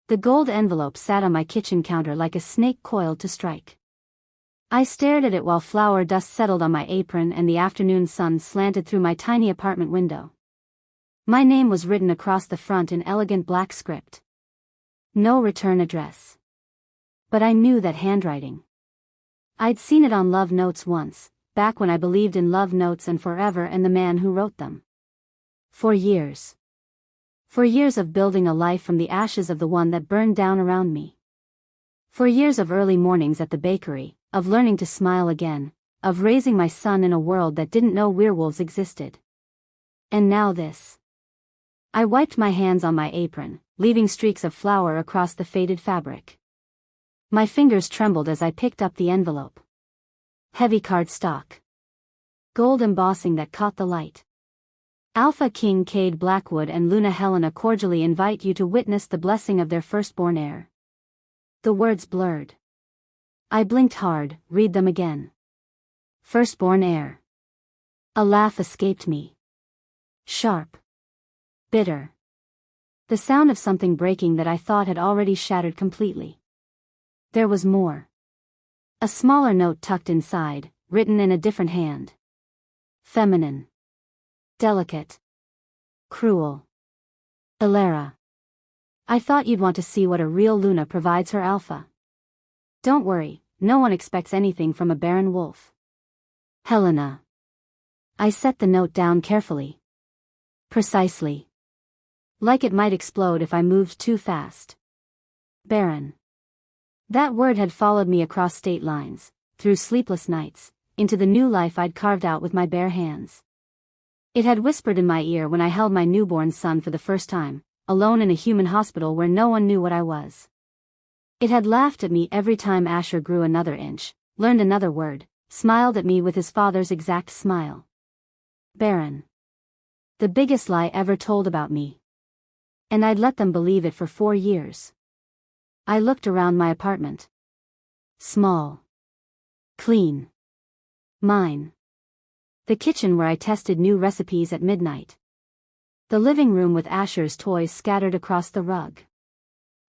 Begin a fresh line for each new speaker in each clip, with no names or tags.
The gold envelope sat on my kitchen counter like a snake coiled to strike. I stared at it while flour dust settled on my apron and the afternoon sun slanted through my tiny apartment window. My name was written across the front in elegant black script. No return address. But I knew that handwriting. I'd seen it on love notes once, back when I believed in love notes and forever and the man who wrote them. For years. For years of building a life from the ashes of the one that burned down around me. For years of early mornings at the bakery, of learning to smile again, of raising my son in a world that didn't know werewolves existed. And now this. I wiped my hands on my apron, leaving streaks of flour across the faded fabric. My fingers trembled as I picked up the envelope. Heavy cardstock. Gold embossing that caught the light. Alpha King Cade Blackwood and Luna Helena cordially invite you to witness the blessing of their firstborn heir. The words blurred. I blinked hard, read them again. Firstborn heir. A laugh escaped me. Sharp. Bitter. The sound of something breaking that I thought had already shattered completely. There was more. A smaller note tucked inside, written in a different hand. Feminine. Delicate. Cruel. Lyra. I thought you'd want to see what a real Luna provides her alpha. Don't worry, no one expects anything from a barren wolf. Helena. I set the note down carefully. Precisely. Like it might explode if I moved too fast. Barren. That word had followed me across state lines, through sleepless nights, into the new life I'd carved out with my bare hands. It had whispered in my ear when I held my newborn son for the first time, alone in a human hospital where no one knew what I was. It had laughed at me every time Asher grew another inch, learned another word, smiled at me with his father's exact smile. Barren. The biggest lie ever told about me. And I'd let them believe it for 4 years. I looked around my apartment. Small. Clean. Mine. The kitchen where I tested new recipes at midnight. The living room with Asher's toys scattered across the rug.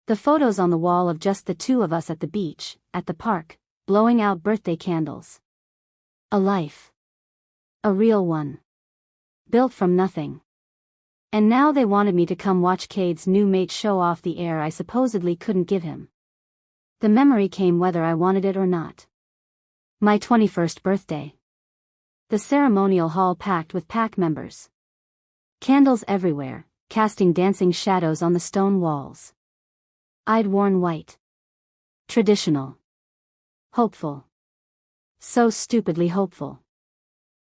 The photos on the wall of just the two of us at the beach, at the park, blowing out birthday candles. A life. A real one. Built from nothing. And now they wanted me to come watch Cade's new mate show off the heir I supposedly couldn't give him. The memory came whether I wanted it or not. My 21st birthday. The ceremonial hall packed with pack members. Candles everywhere, casting dancing shadows on the stone walls. I'd worn white. Traditional. Hopeful. So stupidly hopeful.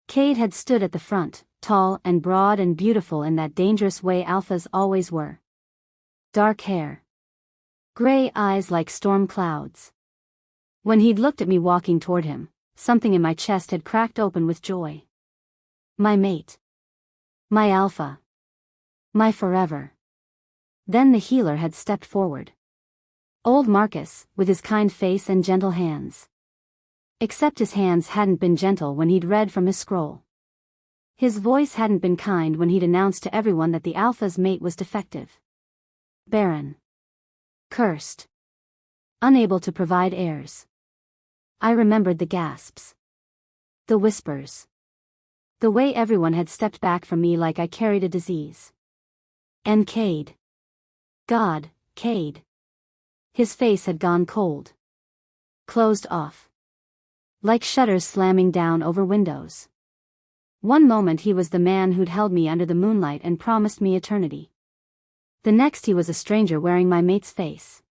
Cade had stood at the front, tall and broad and beautiful in that dangerous way alphas always were. Dark hair. Gray eyes like storm clouds. When he'd looked at me walking toward him, something in my chest had cracked open with joy. My mate. My alpha. My forever. Then the healer had stepped forward. Old Marcus, with his kind face and gentle hands. Except his hands hadn't been gentle when he'd read from his scroll. His voice hadn't been kind when he'd announced to everyone that the alpha's mate was defective. Barren. Cursed. Unable to provide heirs. I remembered the gasps. The whispers. The way everyone had stepped back from me like I carried a disease. And Cade. God, Cade. His face had gone cold. Closed off. Like shutters slamming down over windows. One moment he was the man who'd held me under the moonlight and promised me eternity. The next he was a stranger wearing my mate's face.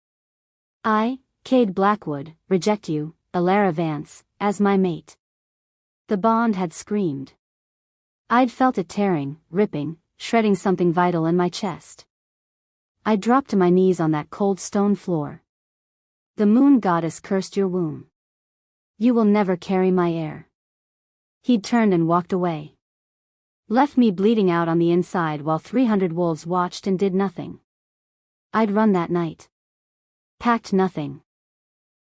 I, Cade Blackwood, reject you, Lyra Vance, as my mate. The bond had screamed. I'd felt it tearing, ripping, shredding something vital in my chest. I dropped to my knees on that cold stone floor. The moon goddess cursed your womb. You will never carry my heir. He'd turned and walked away. Left me bleeding out on the inside while 300 wolves watched and did nothing. I'd run that night. Packed nothing.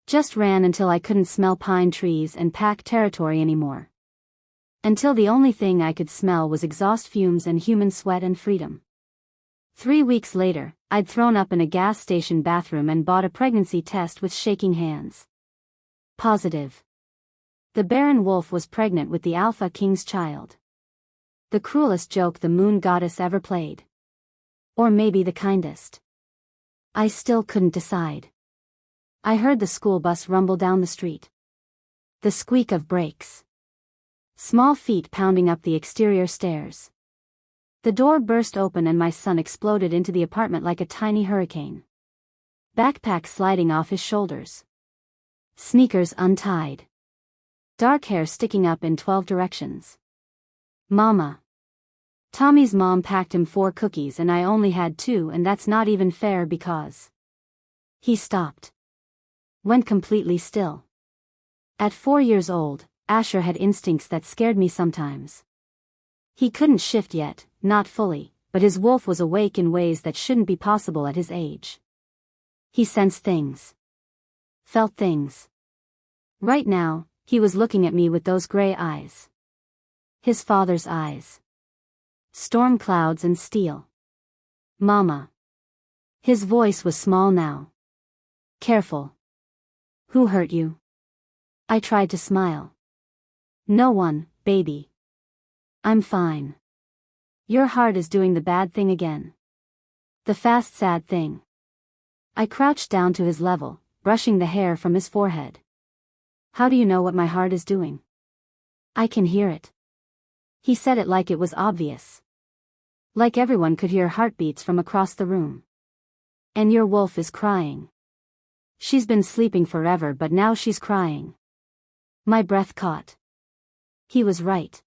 Just ran until I couldn't smell pine trees and pack territory anymore. Until the only thing I could smell was exhaust fumes and human sweat and freedom. 3 weeks later, I'd thrown up in a gas station bathroom and bought a pregnancy test with shaking hands. Positive. The Barren wolf was pregnant with the Alpha King's child. The cruelest joke the moon goddess ever played. Or maybe the kindest. I still couldn't decide. I heard the school bus rumble down the street. The squeak of brakes. Small feet pounding up the exterior stairs. The door burst open and my son exploded into the apartment like a tiny hurricane. Backpack sliding off his shoulders. Sneakers untied. Dark hair sticking up in 12 directions. Mama. Tommy's mom packed him 4 cookies and I only had 2, and that's not even fair because... He stopped. Went completely still. At 4 years old, Asher had instincts that scared me sometimes. He couldn't shift yet, not fully, but his wolf was awake in ways that shouldn't be possible at his age. He sensed things. Felt things. Right now, he was looking at me with those gray eyes. His father's eyes. Storm clouds and steel. Mama. His voice was small now. Careful. Who hurt you? I tried to smile. No one, baby. I'm fine. Your heart is doing the bad thing again. The fast sad thing. I crouched down to his level, brushing the hair from his forehead. How do you know what my heart is doing? I can hear it. He said it like it was obvious. Like everyone could hear heartbeats from across the room. And your wolf is crying. She's been sleeping forever, but now she's crying. My breath caught. He was right.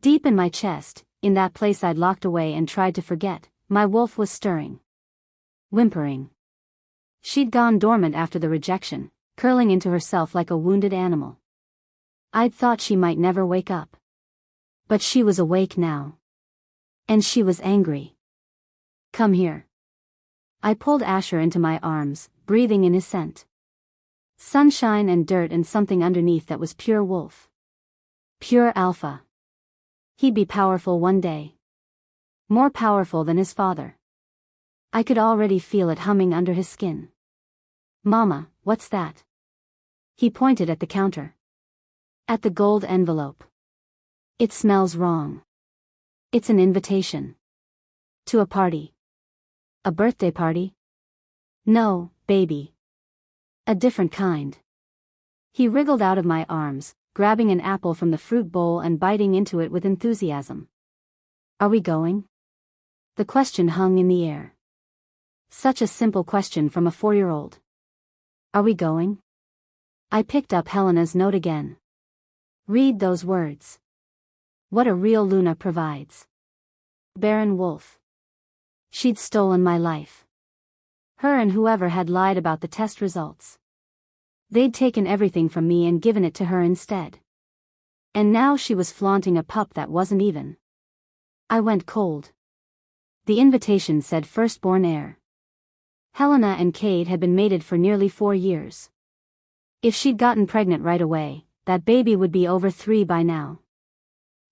Deep in my chest, in that place I'd locked away and tried to forget, my wolf was stirring. Whimpering. She'd gone dormant after the rejection, curling into herself like a wounded animal. I'd thought she might never wake up. But she was awake now. And she was angry. Come here. I pulled Asher into my arms, breathing in his scent. Sunshine and dirt and something underneath that was pure wolf. Pure alpha. He'd be powerful one day. More powerful than his father. I could already feel it humming under his skin. Mama, what's that? He pointed at the counter. At the gold envelope. It smells wrong. It's an invitation. To a party. A birthday party? No, baby. A different kind. He wriggled out of my arms, grabbing an apple from the fruit bowl and biting into it with enthusiasm. Are we going? The question hung in the air. Such a simple question from a 4-year-old. Are we going? I picked up Helena's note again. Read those words. What a real Luna provides. Barren wolf. She'd stolen my life. Her and whoever had lied about the test results. They'd taken everything from me and given it to her instead. And now she was flaunting a pup that wasn't even. I went cold. The invitation said firstborn heir. Helena and Cade had been mated for nearly 4 years. If she'd gotten pregnant right away, that baby would be over 3 by now.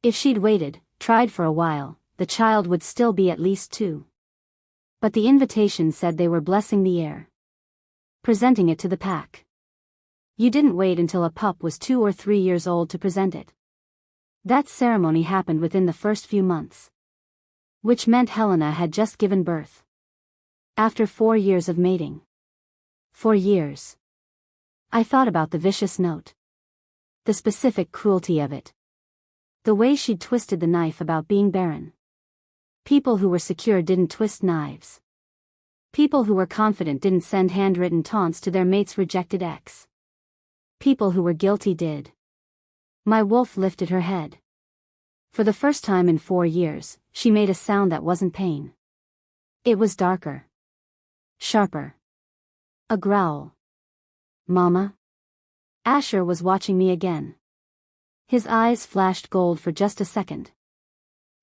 If she'd waited, tried for a while, the child would still be at least 2. But the invitation said they were blessing the heir. Presenting it to the pack. You didn't wait until a pup was 2 or 3 years old to present it. That ceremony happened within the first few months. Which meant Helena had just given birth. After 4 years of mating. 4 years. I thought about the vicious note. The specific cruelty of it. The way she'd twisted the knife about being barren. People who were secure didn't twist knives. People who were confident didn't send handwritten taunts to their mate's rejected ex. People who were guilty did. My wolf lifted her head. For the first time in 4 years, she made a sound that wasn't pain. It was darker. Sharper. A growl. Mama? Asher was watching me again. His eyes flashed gold for just a second.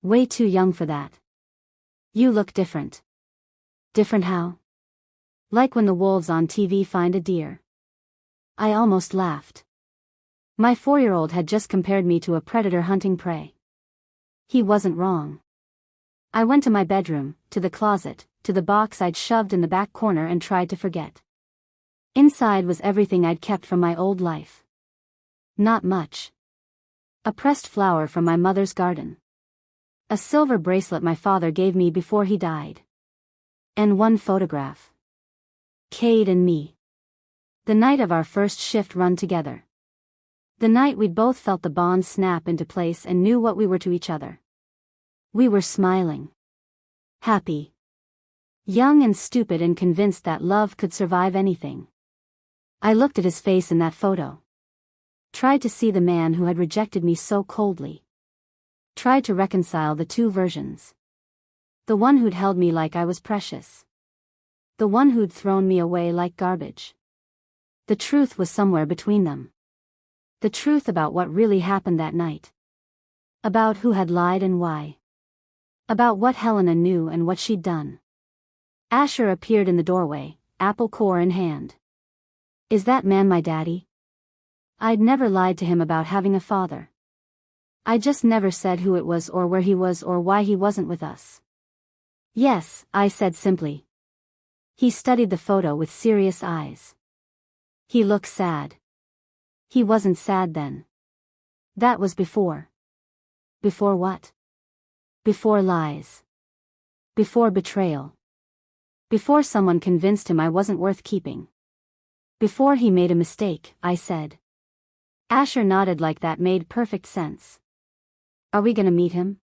Way too young for that. You look different. Different how? Like when the wolves on TV find a deer. I almost laughed. My 4-year-old had just compared me to a predator hunting prey. He wasn't wrong. I went to my bedroom, to the closet, to the box I'd shoved in the back corner and tried to forget. Inside was everything I'd kept from my old life. Not much. A pressed flower from my mother's garden. A silver bracelet my father gave me before he died. And one photograph. Cade and me. The night of our first shift run together. The night we'd both felt the bond snap into place and knew what we were to each other. We were smiling. Happy. Young and stupid and convinced that love could survive anything. I looked at his face in that photo. Tried to see the man who had rejected me so coldly. Tried to reconcile the two versions. The one who'd held me like I was precious. The one who'd thrown me away like garbage. The truth was somewhere between them. The truth about what really happened that night. About who had lied and why. About what Helena knew and what she'd done. Asher appeared in the doorway, apple core in hand. Is that man my daddy? I'd never lied to him about having a father. I just never said who it was or where he was or why he wasn't with us. Yes, I said simply. He studied the photo with serious eyes. He looked sad. He wasn't sad then. That was before. Before what? Before lies. Before betrayal. Before someone convinced him I wasn't worth keeping. Before he made a mistake, I said. Asher nodded like that made perfect sense. Are we gonna meet him?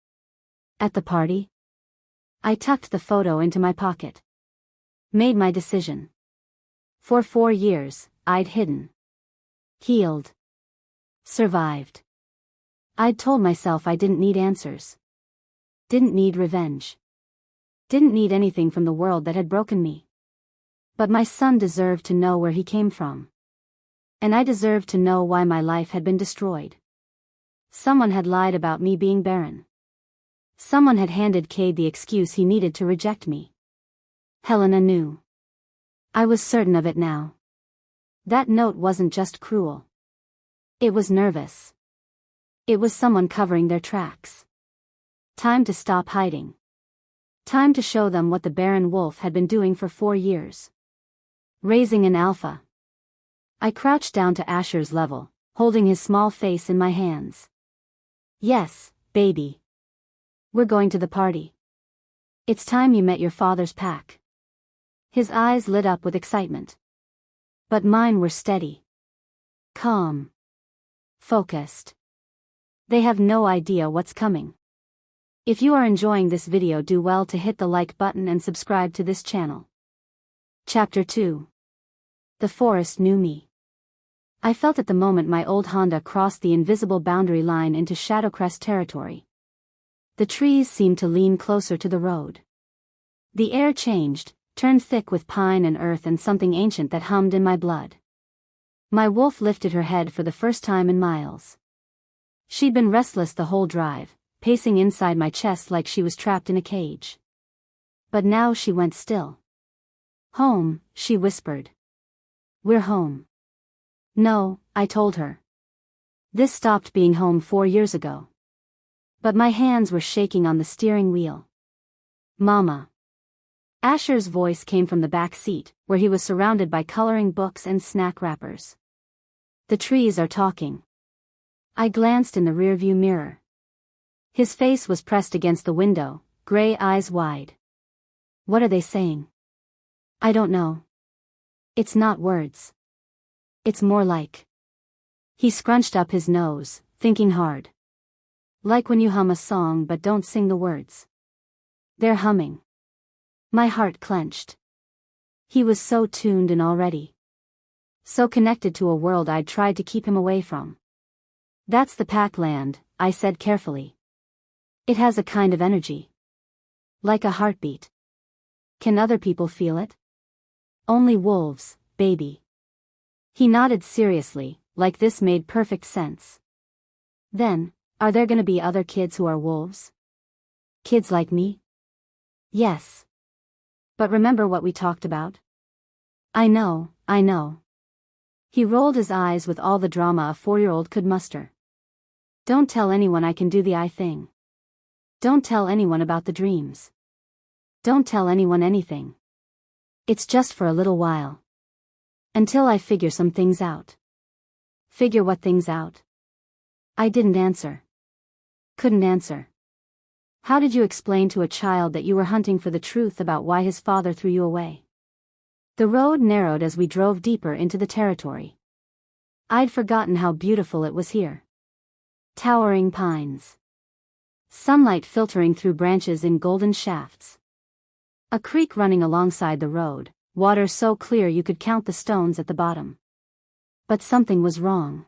At the party? I tucked the photo into my pocket. Made my decision. For 4 years, I'd hidden. Healed. Survived. I'd told myself I didn't need answers. Didn't need revenge. Didn't need anything from the world that had broken me. But my son deserved to know where he came from. And I deserved to know why my life had been destroyed. Someone had lied about me being barren. Someone had handed Cade the excuse he needed to reject me. Helena knew. I was certain of it now. That note wasn't just cruel. It was nervous. It was someone covering their tracks. Time to stop hiding. Time to show them what the Barren wolf had been doing for 4 years. Raising an alpha. I crouched down to Asher's level, holding his small face in my hands. Yes, baby. We're going to the party. It's time you met your father's pack. His eyes lit up with excitement. But mine were steady. Calm. Focused. They have no idea what's coming. If you are enjoying this video, do well to hit the like button and subscribe to this channel. Chapter 2. The forest knew me. I felt at the moment my old Honda crossed the invisible boundary line into Shadowcrest territory. The trees seemed to lean closer to the road. The air changed, turned thick with pine and earth and something ancient that hummed in my blood. My wolf lifted her head for the first time in miles. She'd been restless the whole drive, pacing inside my chest like she was trapped in a cage. But now she went still. Home, she whispered. We're home. No, I told her. This stopped being home 4 years ago. But my hands were shaking on the steering wheel. Mama. Asher's voice came from the back seat, where he was surrounded by coloring books and snack wrappers. The trees are talking. I glanced in the rearview mirror. His face was pressed against the window, gray eyes wide. What are they saying? I don't know. It's not words. It's more like. He scrunched up his nose, thinking hard. Like when you hum a song but don't sing the words. They're humming. My heart clenched. He was so tuned in already. So connected to a world I'd tried to keep him away from. That's the pack land, I said carefully. It has a kind of energy. Like a heartbeat. Can other people feel it? Only wolves, baby. He nodded seriously, like this made perfect sense. Then, are there gonna be other kids who are wolves? Kids like me? Yes. But remember what we talked about? I know, I know. He rolled his eyes with all the drama a 4-year-old could muster. Don't tell anyone I can do the eye thing. Don't tell anyone about the dreams. Don't tell anyone anything. It's just for a little while. Until I figure some things out. Figure what things out? I didn't answer. Couldn't answer. How did you explain to a child that you were hunting for the truth about why his father threw you away? The road narrowed as we drove deeper into the territory. I'd forgotten how beautiful it was here. Towering pines. Sunlight filtering through branches in golden shafts. A creek running alongside the road, water so clear you could count the stones at the bottom. But something was wrong.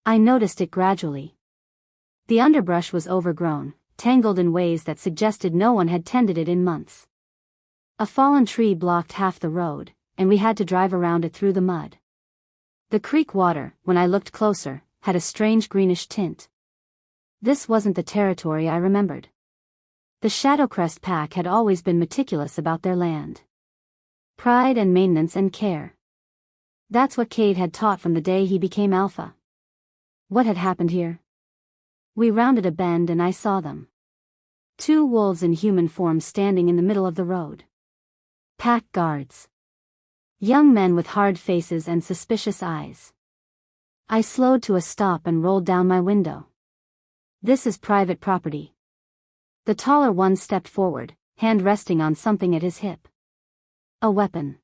I noticed it gradually. The underbrush was overgrown, tangled in ways that suggested no one had tended it in months. A fallen tree blocked half the road, and we had to drive around it through the mud. The creek water, when I looked closer, had a strange greenish tint. This wasn't the territory I remembered. The Shadowcrest pack had always been meticulous about their land. Pride and maintenance and care. That's what Cade had taught from the day he became Alpha. What had happened here? We rounded a bend and I saw them. 2 wolves in human form standing in the middle of the road. Pack guards. Young men with hard faces and suspicious eyes. I slowed to a stop and rolled down my window. This is private property. The taller one stepped forward, hand resting on something at his hip. A weapon.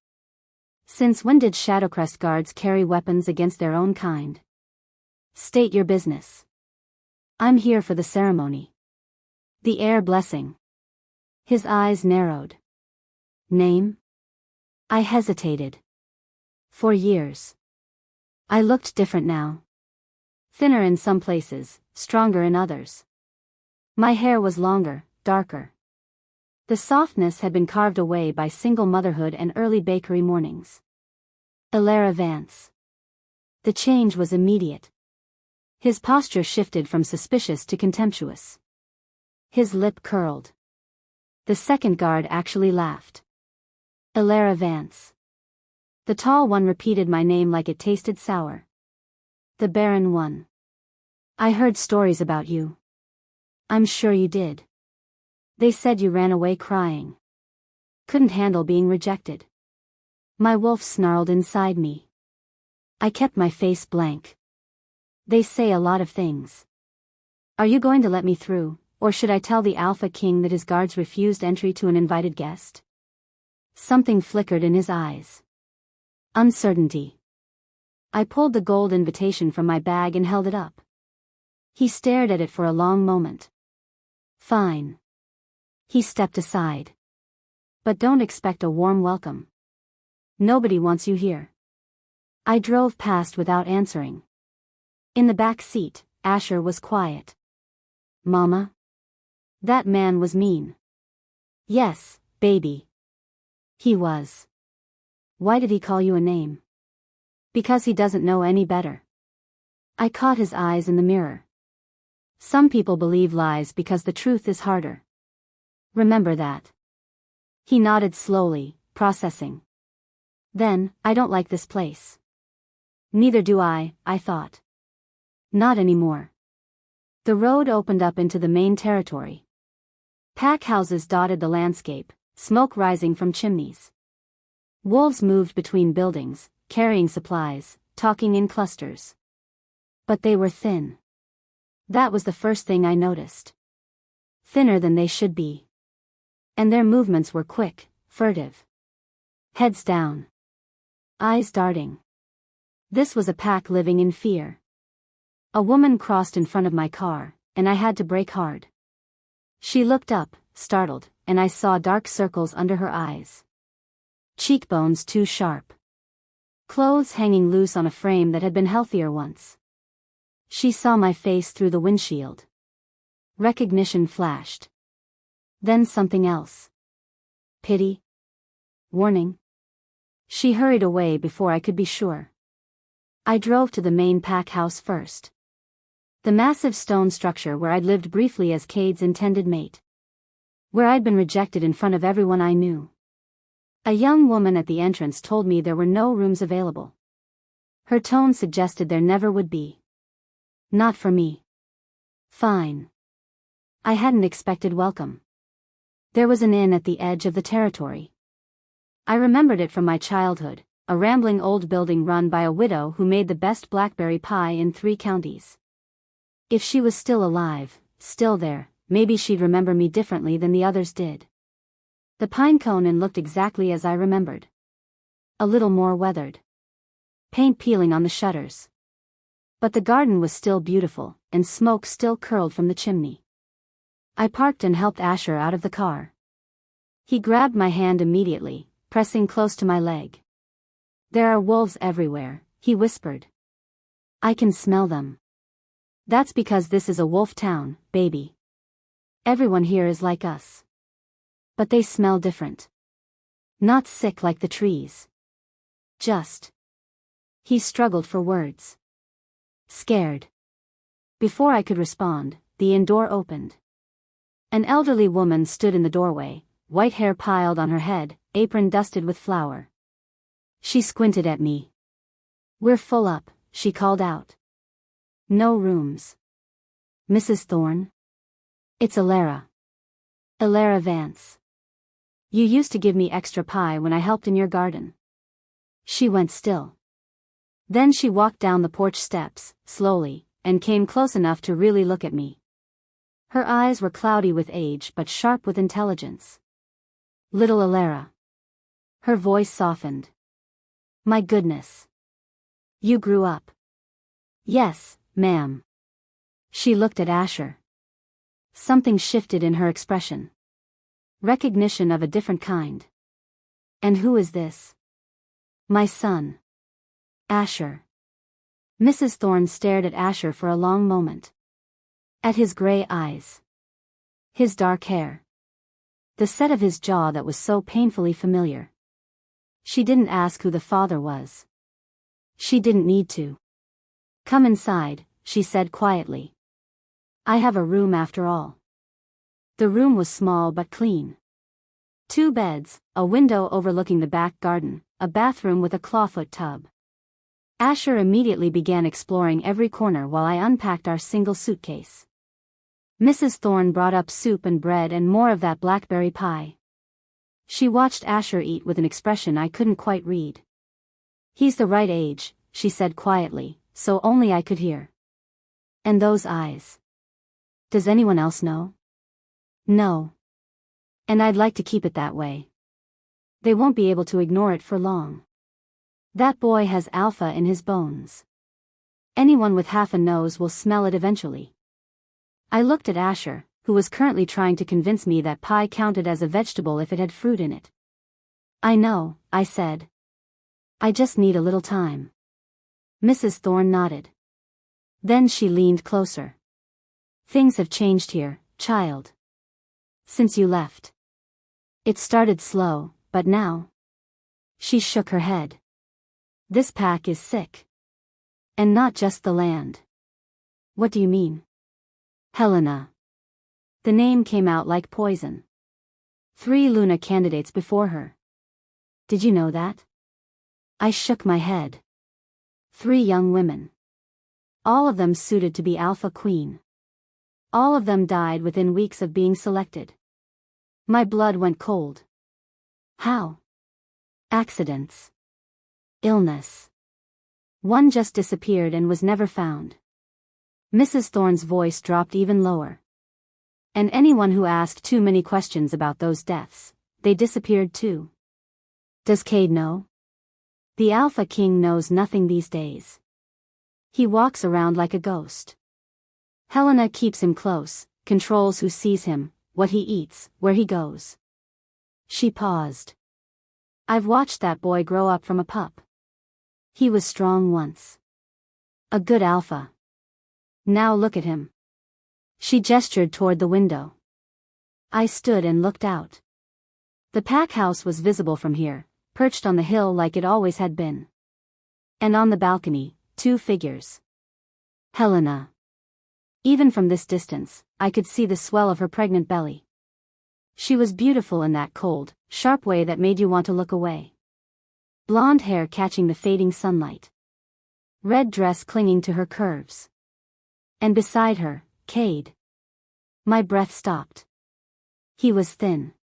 Since when did Shadowcrest guards carry weapons against their own kind? State your business. I'm here for the ceremony. The Heir blessing. His eyes narrowed. Name? I hesitated. 4 years. I looked different now. Thinner in some places, stronger in others. My hair was longer, darker. The softness had been carved away by single motherhood and early bakery mornings. Lyra Vance. The change was immediate. His posture shifted from suspicious to contemptuous. His lip curled. The second guard actually laughed. Lyra Vance. The tall one repeated my name like it tasted sour. The Barren one. I heard stories about you. I'm sure you did. They said you ran away crying. Couldn't handle being rejected. My wolf snarled inside me. I kept my face blank. They say a lot of things. Are you going to let me through, or should I tell the Alpha King that his guards refused entry to an invited guest? Something flickered in his eyes. Uncertainty. I pulled the gold invitation from my bag and held it up. He stared at it for a long moment. Fine. He stepped aside. But don't expect a warm welcome. Nobody wants you here. I drove past without answering. In the back seat, Asher was quiet. Mama? That man was mean. Yes, baby. He was. Why did he call you a name? Because he doesn't know any better. I caught his eyes in the mirror. Some people believe lies because the truth is harder. Remember that. He nodded slowly, processing. Then, I don't like this place. Neither do I thought. Not anymore. The road opened up into the main territory. Pack houses dotted the landscape, smoke rising from chimneys. Wolves moved between buildings, carrying supplies, talking in clusters. But they were thin. That was the first thing I noticed. Thinner than they should be. And their movements were quick, furtive. Heads down. Eyes darting. This was a pack living in fear. A woman crossed in front of my car, and I had to brake hard. She looked up, startled, and I saw dark circles under her eyes. Cheekbones too sharp. Clothes hanging loose on a frame that had been healthier once. She saw my face through the windshield. Recognition flashed. Then something else. Pity? Warning? She hurried away before I could be sure. I drove to the main pack house first. The massive stone structure where I'd lived briefly as Cade's intended mate. Where I'd been rejected in front of everyone I knew. A young woman at the entrance told me there were no rooms available. Her tone suggested there never would be. Not for me. Fine. I hadn't expected welcome. There was an inn at the edge of the territory. I remembered it from my childhood, a rambling old building run by a widow who made the best blackberry pie in 3 counties. If she was still alive, still there, maybe she'd remember me differently than the others did. The pinecone inn looked exactly as I remembered. A little more weathered. Paint peeling on the shutters. But the garden was still beautiful, and smoke still curled from the chimney. I parked and helped Asher out of the car. He grabbed my hand immediately, pressing close to my leg. "There are wolves everywhere," he whispered. "I can smell them." "That's because this is a wolf town, baby. Everyone here is like us. But they smell different. Not sick like the trees. Just..." He struggled for words. "Scared." Before I could respond, the inn door opened. An elderly woman stood in the doorway, white hair piled on her head, apron dusted with flour. She squinted at me. "We're full up," she called out. "No rooms." "Mrs. Thorne?" "It's Lyra. Lyra Vance. You used to give me extra pie when I helped in your garden." She went still. Then she walked down the porch steps, slowly, and came close enough to really look at me. Her eyes were cloudy with age but sharp with intelligence. "Little Lyra." Her voice softened. "My goodness. You grew up." "Yes, ma'am." She looked at Asher. Something shifted in her expression. Recognition of a different kind. "And who is this?" "My son. Asher." Mrs. Thorne stared at Asher for a long moment. At his gray eyes. His dark hair. The set of his jaw that was so painfully familiar. She didn't ask who the father was. She didn't need to. "Come inside," she said quietly. "I have a room after all." The room was small but clean. 2 beds, a window overlooking the back garden, a bathroom with a clawfoot tub. Asher immediately began exploring every corner while I unpacked our single suitcase. Mrs. Thorne brought up soup and bread and more of that blackberry pie. She watched Asher eat with an expression I couldn't quite read. "He's the right age," she said quietly, so only I could hear. "And those eyes. Does anyone else know?" "No. And I'd like to keep it that way. They won't be able to ignore it for long. That boy has alpha in his bones. Anyone with half a nose will smell it eventually." I looked at Asher, who was currently trying to convince me that pie counted as a vegetable if it had fruit in it. "I know," I said. "I just need a little time." Mrs. Thorne nodded. Then she leaned closer. "Things have changed here, child. Since you left. It started slow, but now." She shook her head. "This pack is sick. And not just the land." "What do you mean?" "Helena." The name came out like poison. 3 Luna candidates before her. Did you know that? I shook my head. 3 young women. All of them suited to be Alpha Queen. All of them died within weeks of being selected. My blood went cold. How? Accidents. Illness. One just disappeared and was never found. Mrs. Thorne's voice dropped even lower. And anyone who asked too many questions about those deaths, they disappeared too. Does Cade know? The Alpha King knows nothing these days. He walks around like a ghost. Helena keeps him close, controls who sees him, what he eats, where he goes. She paused. I've watched that boy grow up from a pup. He was strong once. A good alpha. Now look at him. She gestured toward the window. I stood and looked out. The pack house was visible from here, perched on the hill like it always had been. And on the balcony, 2 figures. Helena. Even from this distance, I could see the swell of her pregnant belly. She was beautiful in that cold, sharp way that made you want to look away. Blonde hair catching the fading sunlight. Red dress clinging to her curves. And beside her, Cade. My breath stopped. He was thin.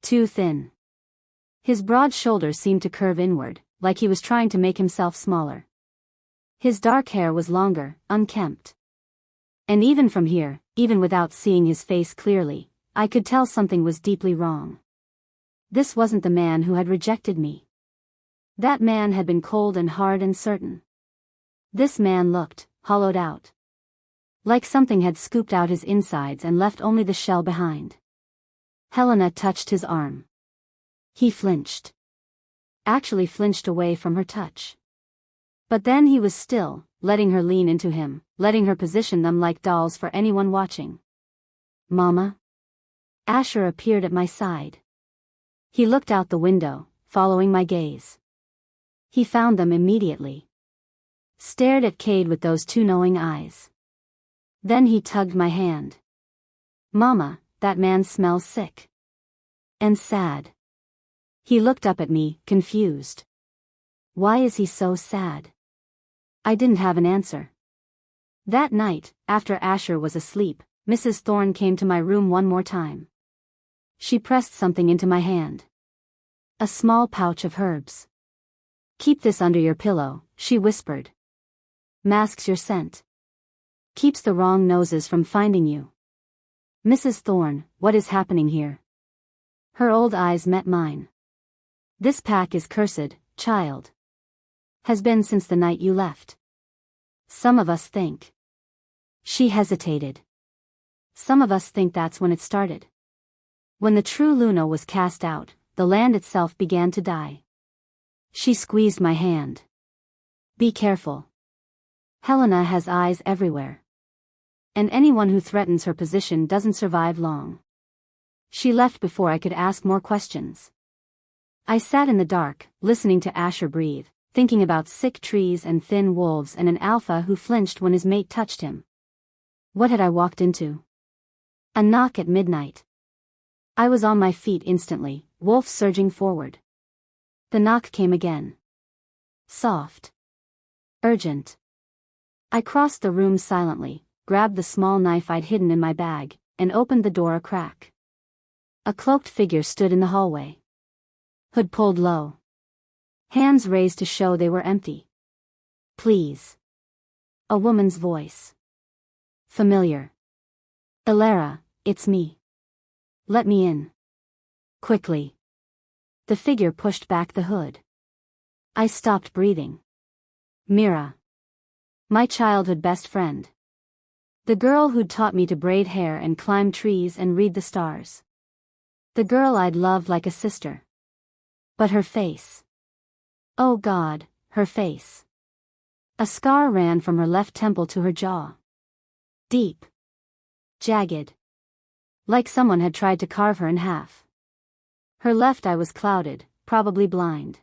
Too thin. His broad shoulders seemed to curve inward, like he was trying to make himself smaller. His dark hair was longer, unkempt. And even from here, even without seeing his face clearly, I could tell something was deeply wrong. This wasn't the man who had rejected me. That man had been cold and hard and certain. This man looked hollowed out. Like something had scooped out his insides and left only the shell behind. Helena touched his arm. He flinched. Actually flinched away from her touch. But then he was still, letting her lean into him, letting her position them like dolls for anyone watching. Mama? Asher appeared at my side. He looked out the window, following my gaze. He found them immediately. Stared at Cade with those two knowing eyes. Then he tugged my hand. Mama, that man smells sick. And sad. He looked up at me, confused. Why is he so sad? I didn't have an answer. That night, after Asher was asleep, Mrs. Thorne came to my room one more time. She pressed something into my hand. A small pouch of herbs. Keep this under your pillow, she whispered. Masks your scent. Keeps the wrong noses from finding you. Mrs. Thorne, what is happening here? Her old eyes met mine. This pack is cursed, child. Has been since the night you left. Some of us think. She hesitated. Some of us think that's when it started. When the true Luna was cast out, the land itself began to die. She squeezed my hand. Be careful. Helena has eyes everywhere. And anyone who threatens her position doesn't survive long. She left before I could ask more questions. I sat in the dark, listening to Asher breathe, thinking about sick trees and thin wolves and an alpha who flinched when his mate touched him. What had I walked into? A knock at midnight. I was on my feet instantly, wolf surging forward. The knock came again. Soft. Urgent. I crossed the room silently, grabbed the small knife I'd hidden in my bag, and opened the door a crack. A cloaked figure stood in the hallway. Hood pulled low. Hands raised to show they were empty. Please. A woman's voice. Familiar. Lyra, it's me. Let me in. Quickly. The figure pushed back the hood. I stopped breathing. Mira. My childhood best friend. The girl who'd taught me to braid hair and climb trees and read the stars. The girl I'd loved like a sister. But her face. Oh God, her face. A scar ran from her left temple to her jaw. Deep. Jagged. Like someone had tried to carve her in half. Her left eye was clouded, probably blind.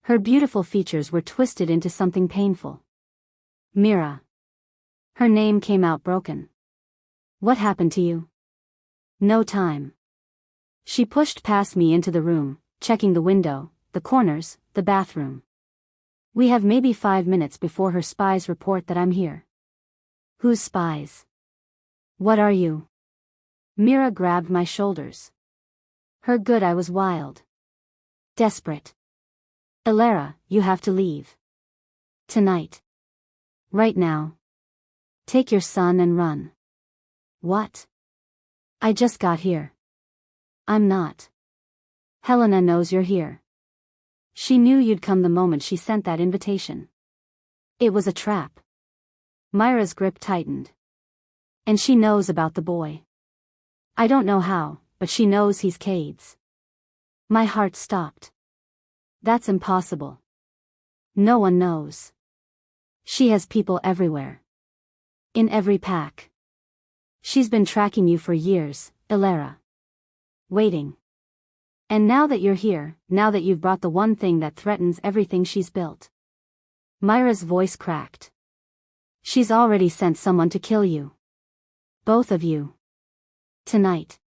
Her beautiful features were twisted into something painful. Mira. Her name came out broken. What happened to you? No time. She pushed past me into the room, checking the window, the corners, the bathroom. We have maybe 5 minutes before her spies report that I'm here. Whose spies? What are you? Mira grabbed my shoulders. Her good eye was wild. Desperate. Lyra, you have to leave. Tonight. Right now. Take your son and run. What? I just got here. I'm not. Helena knows you're here. She knew you'd come the moment she sent that invitation. It was a trap. Myra's grip tightened. And she knows about the boy. I don't know how, but she knows he's Cade's. My heart stopped. That's impossible. No one knows. She has people everywhere. In every pack. She's been tracking you for years, Lyra. Waiting. And now that you're here, now that you've brought the one thing that threatens everything she's built. Myra's voice cracked. She's already sent someone to kill you. Both of you. Tonight.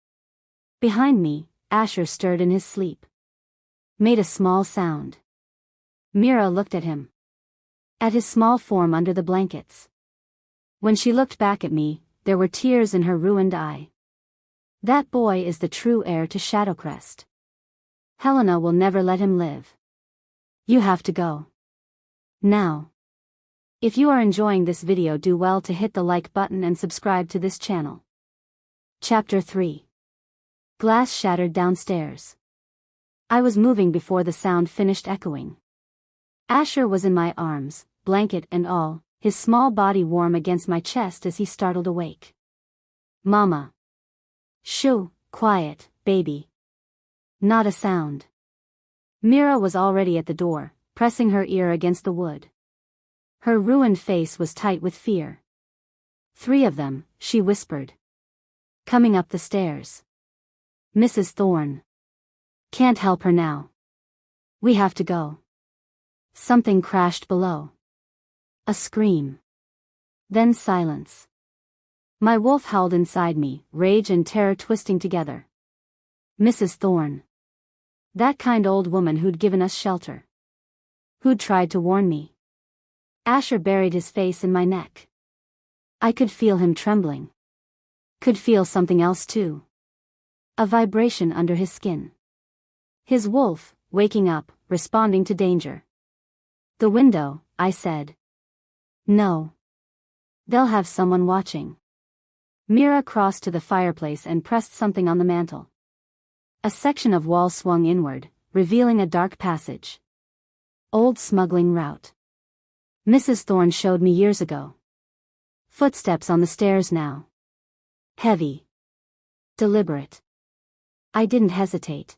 Behind me, Asher stirred in his sleep. Made a small sound. Mira looked at him. At his small form under the blankets. When she looked back at me, there were tears in her ruined eye. That boy is the true heir to Shadowcrest. Helena will never let him live. You have to go. Now. If you are enjoying this video, do well to hit the like button and subscribe to this channel. Chapter 3. Glass shattered downstairs. I was moving before the sound finished echoing. Asher was in my arms, blanket and all, his small body warm against my chest as he startled awake. Mama. Shoo, quiet, baby. Not a sound. Mira was already at the door, pressing her ear against the wood. Her ruined face was tight with fear. 3 of them, she whispered. Coming up the stairs. Mrs. Thorne. Can't help her now. We have to go. Something crashed below. A scream. Then silence. My wolf howled inside me, rage and terror twisting together. Mrs. Thorne. That kind old woman who'd given us shelter. Who'd tried to warn me. Asher buried his face in my neck. I could feel him trembling. Could feel something else too. A vibration under his skin. His wolf, waking up, responding to danger. The window, I said. No. They'll have someone watching. Mira crossed to the fireplace and pressed something on the mantel. A section of wall swung inward, revealing a dark passage. Old smuggling route. Mrs. Thorne showed me years ago. Footsteps on the stairs now. Heavy. Deliberate. I didn't hesitate.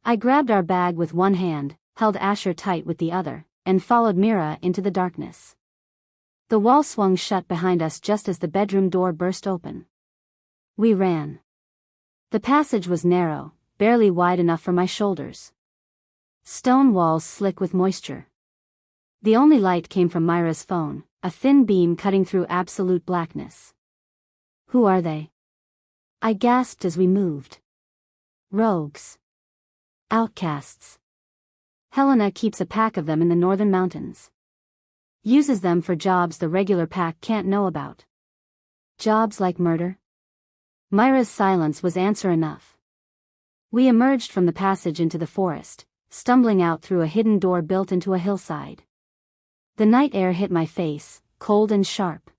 I grabbed our bag with one hand, held Asher tight with the other, and followed Mira into the darkness. The wall swung shut behind us just as the bedroom door burst open. We ran. The passage was narrow, barely wide enough for my shoulders. Stone walls slick with moisture. The only light came from Myra's phone, a thin beam cutting through absolute blackness. Who are they? I gasped as we moved. Rogues. Outcasts. Helena keeps a pack of them in the northern mountains. Uses them for jobs the regular pack can't know about. Jobs like murder? Myra's silence was answer enough. We emerged from the passage into the forest, stumbling out through a hidden door built into a hillside. The night air hit my face, cold and sharp.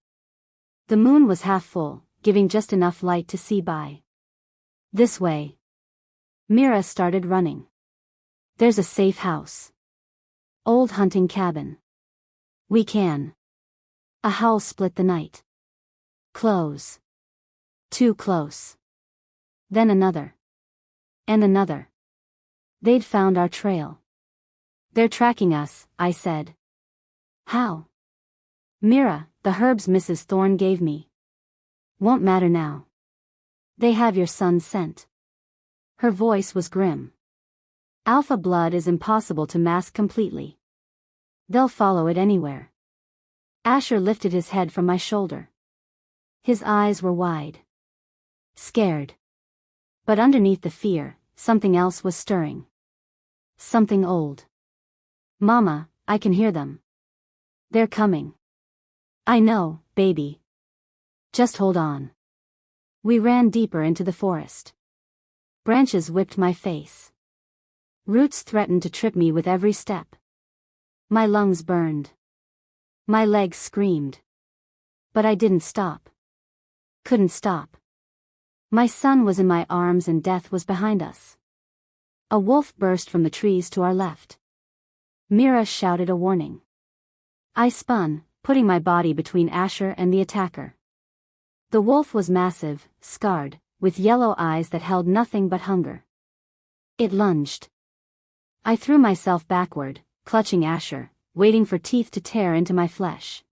The moon was half full, giving just enough light to see by. This way. Mira started running. There's a safe house. Old hunting cabin. We can. A howl split the night. Close. Too close. Then another. And another. They'd found our trail. They're tracking us, I said. How? Mira, the herbs Mrs. Thorne gave me. Won't matter now. They have your son's scent. Her voice was grim. Alpha blood is impossible to mask completely. They'll follow it anywhere. Asher lifted his head from my shoulder. His eyes were wide. Scared. But underneath the fear, something else was stirring. Something old. Mama, I can hear them. They're coming. I know, baby. Just hold on. We ran deeper into the forest. Branches whipped my face. Roots threatened to trip me with every step. My lungs burned. My legs screamed. But I didn't stop. Couldn't stop. My son was in my arms and death was behind us. A wolf burst from the trees to our left. Mira shouted a warning. I spun, putting my body between Asher and the attacker. The wolf was massive, scarred, with yellow eyes that held nothing but hunger. It lunged. I threw myself backward, clutching Asher, waiting for teeth to tear into my flesh.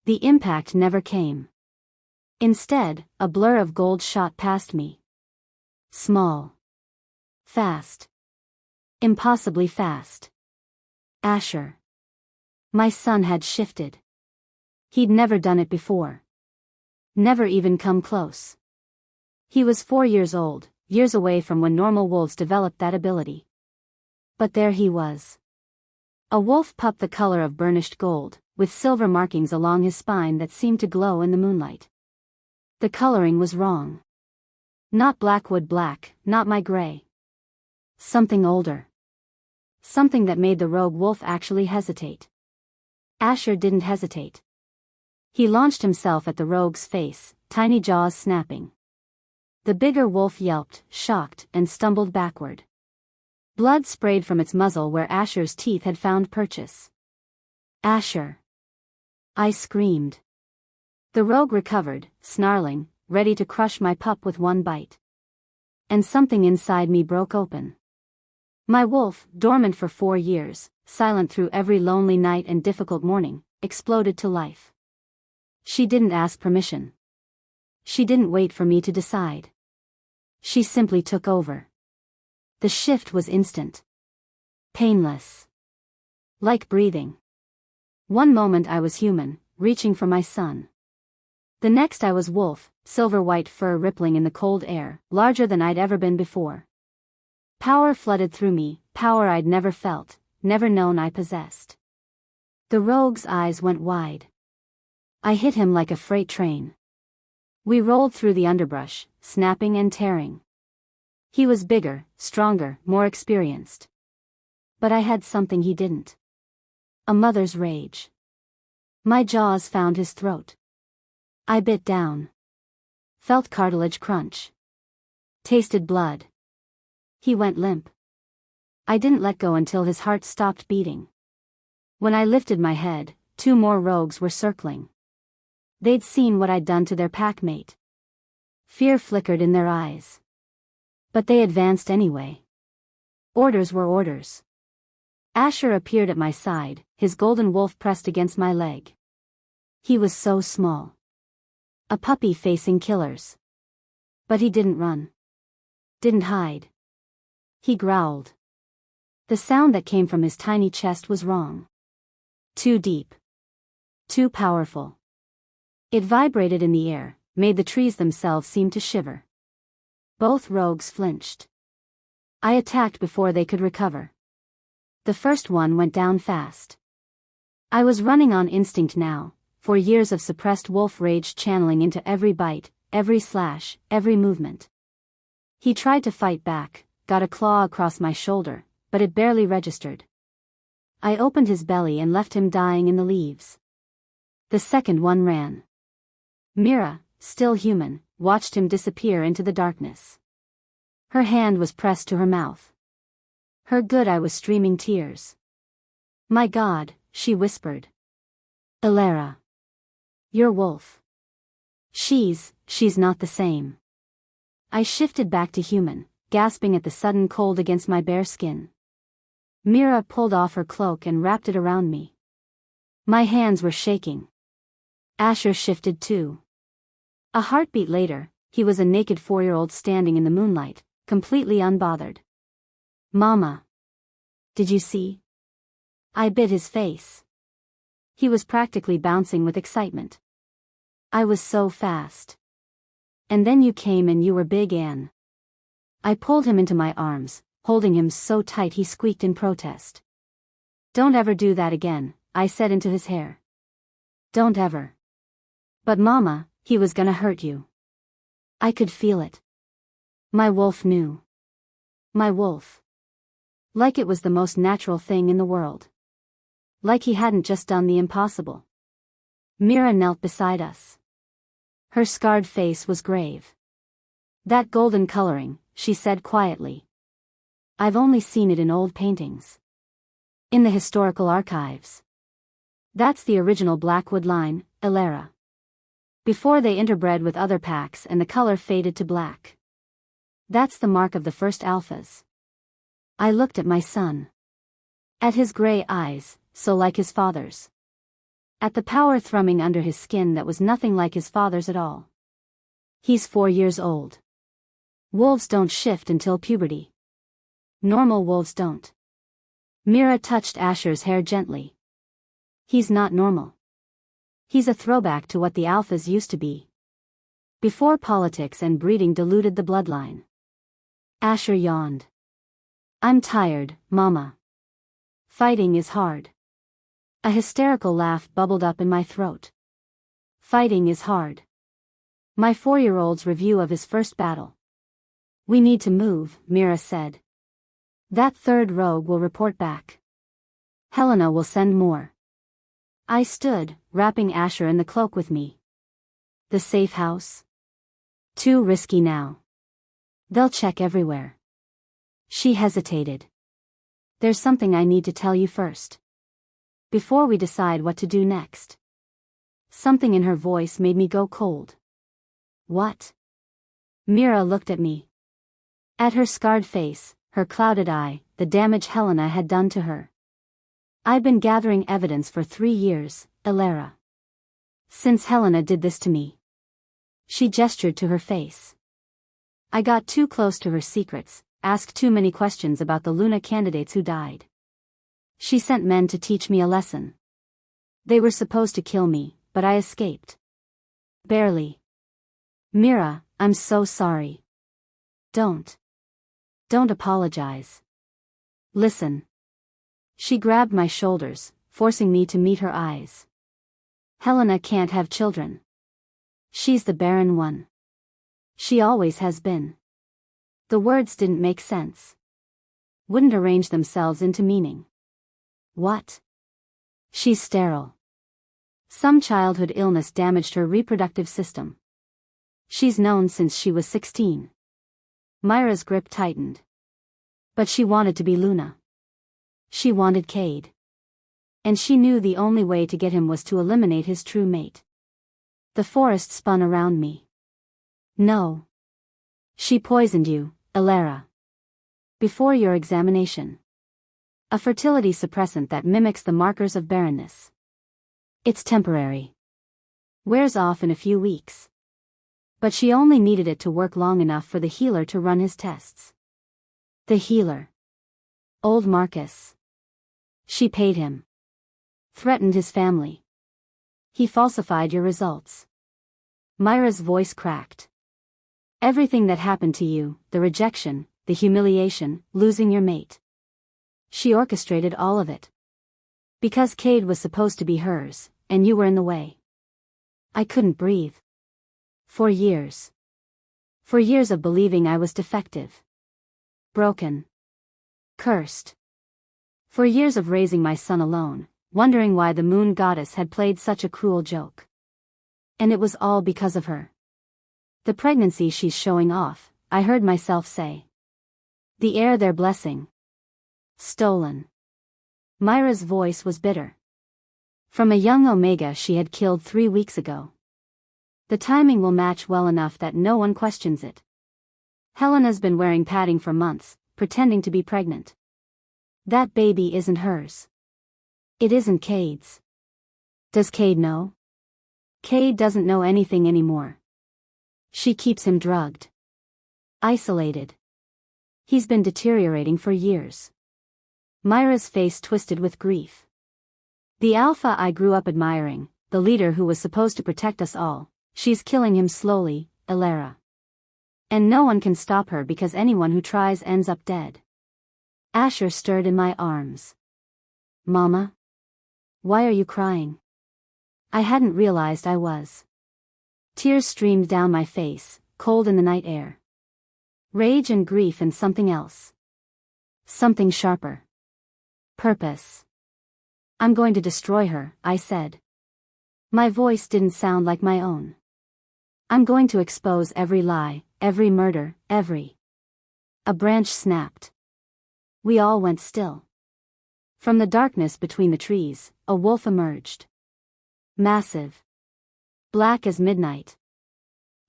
The impact never came. Instead, a blur of gold shot past me. Small. Fast. Impossibly fast. Asher. My son had shifted. He'd never done it before. Never even come close. He was 4 years old, years away from when normal wolves developed that ability. But there he was. A wolf pup the color of burnished gold, with silver markings along his spine that seemed to glow in the moonlight. The coloring was wrong. Not Blackwood black, not my gray. Something older. Something that made the rogue wolf actually hesitate. Asher didn't hesitate. He launched himself at the rogue's face, tiny jaws snapping. The bigger wolf yelped, shocked, and stumbled backward. Blood sprayed from its muzzle where Asher's teeth had found purchase. Asher! I screamed. The rogue recovered, snarling, ready to crush my pup with one bite. And something inside me broke open. My wolf, dormant for 4 years, silent through every lonely night and difficult morning, exploded to life. She didn't ask permission. She didn't wait for me to decide. She simply took over. The shift was instant. Painless. Like breathing. One moment I was human, reaching for my son. The next I was wolf, silver-white fur rippling in the cold air, larger than I'd ever been before. Power flooded through me, power I'd never felt, never known I possessed. The rogue's eyes went wide. I hit him like a freight train. We rolled through the underbrush, snapping and tearing. He was bigger, stronger, more experienced. But I had something he didn't. A mother's rage. My jaws found his throat. I bit down. Felt cartilage crunch. Tasted blood. He went limp. I didn't let go until his heart stopped beating. When I lifted my head, 2 more rogues were circling. They'd seen what I'd done to their packmate. Fear flickered in their eyes. But they advanced anyway. Orders were orders. Asher appeared at my side, his golden wolf pressed against my leg. He was so small. A puppy facing killers. But he didn't run. Didn't hide. He growled. The sound that came from his tiny chest was wrong. Too deep. Too powerful. It vibrated in the air, made the trees themselves seem to shiver. Both rogues flinched. I attacked before they could recover. The first one went down fast. I was running on instinct now, 4 years of suppressed wolf rage channeling into every bite, every slash, every movement. He tried to fight back, got a claw across my shoulder, but it barely registered. I opened his belly and left him dying in the leaves. The second one ran. Mira, still human, watched him disappear into the darkness. Her hand was pressed to her mouth. Her good eye was streaming tears. My God, she whispered. Lyra. Your wolf. She's not the same. I shifted back to human, gasping at the sudden cold against my bare skin. Mira pulled off her cloak and wrapped it around me. My hands were shaking. Asher shifted too. A heartbeat later, he was a naked 4-year-old standing in the moonlight, completely unbothered. Mama. Did you see? I bit his face. He was practically bouncing with excitement. I was so fast. And then you came and you were big, Anne. I pulled him into my arms, holding him so tight he squeaked in protest. Don't ever do that again, I said into his hair. Don't ever. But Mama, he was gonna hurt you. I could feel it. My wolf knew. My wolf. Like it was the most natural thing in the world. Like he hadn't just done the impossible. Mira knelt beside us. Her scarred face was grave. That golden coloring, she said quietly. I've only seen it in old paintings. In the historical archives. That's the original Blackwood line, Lyra. Before they interbred with other packs and the color faded to black. That's the mark of the first alphas. I looked at my son. At his gray eyes, so like his father's. At the power thrumming under his skin that was nothing like his father's at all. He's 4 years old. Wolves don't shift until puberty. Normal wolves don't. Mira touched Asher's hair gently. He's not normal. He's a throwback to what the alphas used to be. Before politics and breeding diluted the bloodline. Asher yawned. I'm tired, Mama. Fighting is hard. A hysterical laugh bubbled up in my throat. Fighting is hard. My 4-year-old's review of his first battle. We need to move, Mira said. That third rogue will report back. Helena will send more. I stood, wrapping Asher in the cloak with me. The safe house? Too risky now. They'll check everywhere. She hesitated. There's something I need to tell you first. Before we decide what to do next. Something in her voice made me go cold. What? Mira looked at me. At her scarred face, her clouded eye, the damage Helena had done to her. I've been gathering evidence for 3 years, Lyra. Since Helena did this to me. She gestured to her face. I got too close to her secrets, asked too many questions about the Luna candidates who died. She sent men to teach me a lesson. They were supposed to kill me, but I escaped. Barely. Mira, I'm so sorry. Don't apologize. Listen. She grabbed my shoulders, forcing me to meet her eyes. Helena can't have children. She's the barren one. She always has been. The words didn't make sense. Wouldn't arrange themselves into meaning. What? She's sterile. Some childhood illness damaged her reproductive system. She's known since she was 16. Myra's grip tightened. But she wanted to be Luna. She wanted Cade. And she knew the only way to get him was to eliminate his true mate. The forest spun around me. No. She poisoned you, Lyra. Before your examination. A fertility suppressant that mimics the markers of barrenness. It's temporary. Wears off in a few weeks. But she only needed it to work long enough for the healer to run his tests. The healer. Old Marcus. She paid him. Threatened his family. He falsified your results. Myra's voice cracked. Everything that happened to you, the rejection, the humiliation, losing your mate. She orchestrated all of it. Because Cade was supposed to be hers, and you were in the way. I couldn't breathe. For years. For years of believing I was defective. Broken. Cursed. For years of raising my son alone, wondering why the moon goddess had played such a cruel joke. And it was all because of her. The pregnancy she's showing off, I heard myself say. The heir they're blessing. Stolen. Myra's voice was bitter. From a young Omega she had killed 3 weeks ago. The timing will match well enough that no one questions it. Helena's been wearing padding for months, pretending to be pregnant. That baby isn't hers. It isn't Cade's. Does Cade know? Cade doesn't know anything anymore. She keeps him drugged. Isolated. He's been deteriorating for years. Myra's face twisted with grief. The Alpha I grew up admiring, the leader who was supposed to protect us all, she's killing him slowly, Lyra. And no one can stop her because anyone who tries ends up dead. Asher stirred in my arms. Mama? Why are you crying? I hadn't realized I was. Tears streamed down my face, cold in the night air. Rage and grief and something else. Something sharper. Purpose. I'm going to destroy her, I said. My voice didn't sound like my own. I'm going to expose every lie, every murder, every... A branch snapped. We all went still. From the darkness between the trees, a wolf emerged. Massive. Black as midnight.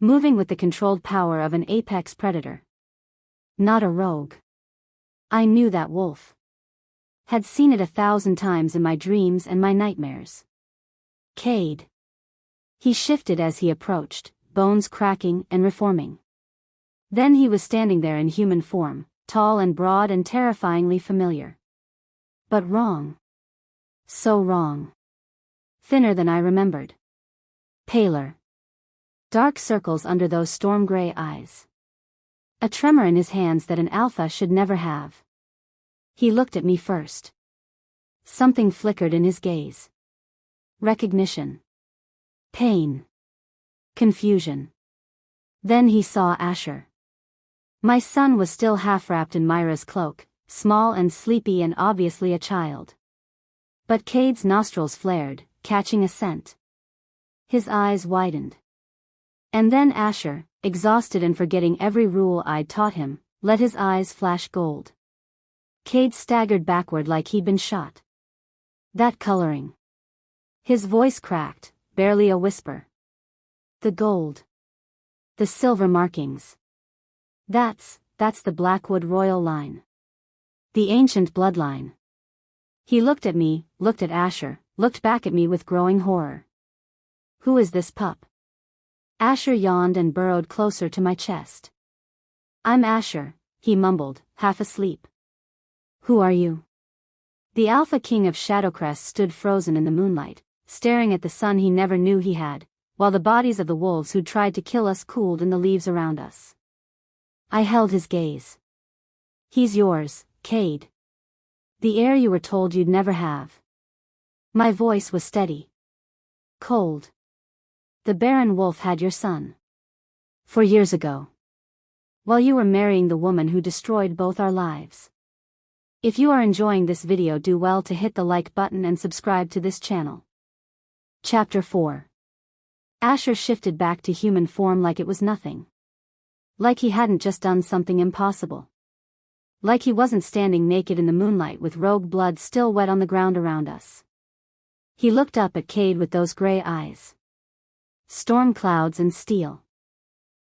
Moving with the controlled power of an apex predator. Not a rogue. I knew that wolf. Had seen it 1,000 times in my dreams and my nightmares. Cade. He shifted as he approached, bones cracking and reforming. Then he was standing there in human form, tall and broad and terrifyingly familiar. But wrong. So wrong. Thinner than I remembered. Paler. Dark circles under those storm-gray eyes. A tremor in his hands that an alpha should never have. He looked at me first. Something flickered in his gaze. Recognition. Pain. Confusion. Then he saw Asher. My son was still half wrapped in Myra's cloak, small and sleepy and obviously a child. But Cade's nostrils flared, catching a scent. His eyes widened. And then Asher, exhausted and forgetting every rule I'd taught him, let his eyes flash gold. Cade staggered backward like he'd been shot. That coloring. His voice cracked, barely a whisper. The gold. The silver markings. That's the Blackwood royal line. The ancient bloodline. He looked at me, looked at Asher, looked back at me with growing horror. Who is this pup? Asher yawned and burrowed closer to my chest. I'm Asher, he mumbled, half asleep. Who are you? The Alpha King of Shadowcrest stood frozen in the moonlight, staring at the son he never knew he had, while the bodies of the wolves who'd tried to kill us cooled in the leaves around us. I held his gaze. He's yours, Cade. The heir you were told you'd never have. My voice was steady. Cold. The Barren wolf had your son. 4 years ago. While you were marrying the woman who destroyed both our lives. If you are enjoying this video, do well to hit the like button and subscribe to this channel. Chapter 4. Asher shifted back to human form like it was nothing. Like he hadn't just done something impossible. Like he wasn't standing naked in the moonlight with rogue blood still wet on the ground around us. He looked up at Cade with those gray eyes. Storm clouds and steel.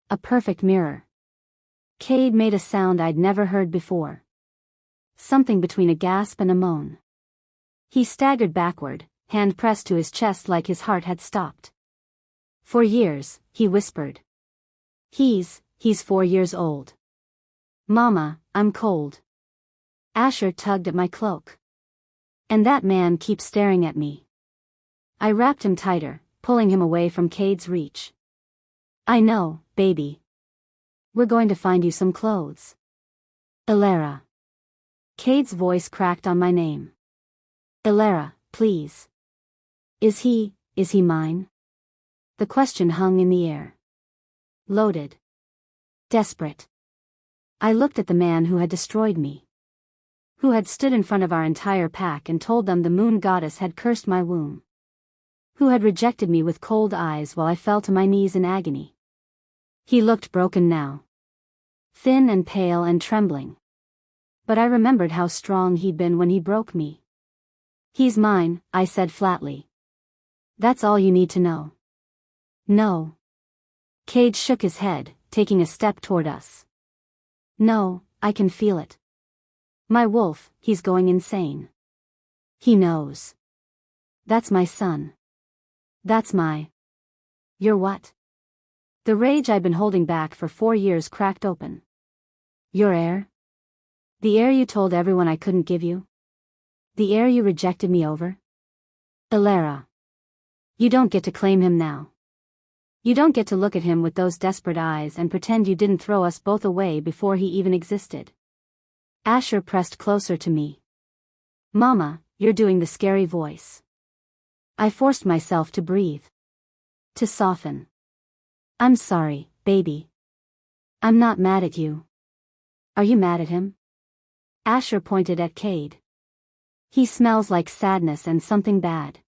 A perfect mirror. Cade made a sound I'd never heard before. Something between a gasp and a moan. He staggered backward, hand pressed to his chest like his heart had stopped. 4 years, he whispered. He's 4 years old. Mama, I'm cold. Asher tugged at my cloak. And that man keeps staring at me. I wrapped him tighter, pulling him away from Cade's reach. I know, baby. We're going to find you some clothes. Lyra. Cade's voice cracked on my name. Lyra, please. Is he mine? The question hung in the air. Loaded. Desperate. I looked at the man who had destroyed me. Who had stood in front of our entire pack and told them the moon goddess had cursed my womb. Who had rejected me with cold eyes while I fell to my knees in agony. He looked broken now. Thin and pale and trembling. But I remembered how strong he'd been when he broke me. He's mine, I said flatly. That's all you need to know. No. Cade shook his head, taking a step toward us. No, I can feel it. My wolf, he's going insane. He knows. That's my son. That's my... Your what? The rage I'd been holding back for 4 years cracked open. Your heir? The heir you told everyone I couldn't give you? The heir you rejected me over? Lyra. You don't get to claim him now. You don't get to look at him with those desperate eyes and pretend you didn't throw us both away before he even existed. Asher pressed closer to me. Mama, you're doing the scary voice. I forced myself to breathe. To soften. I'm sorry, baby. I'm not mad at you. Are you mad at him? Asher pointed at Cade. He smells like sadness and something bad.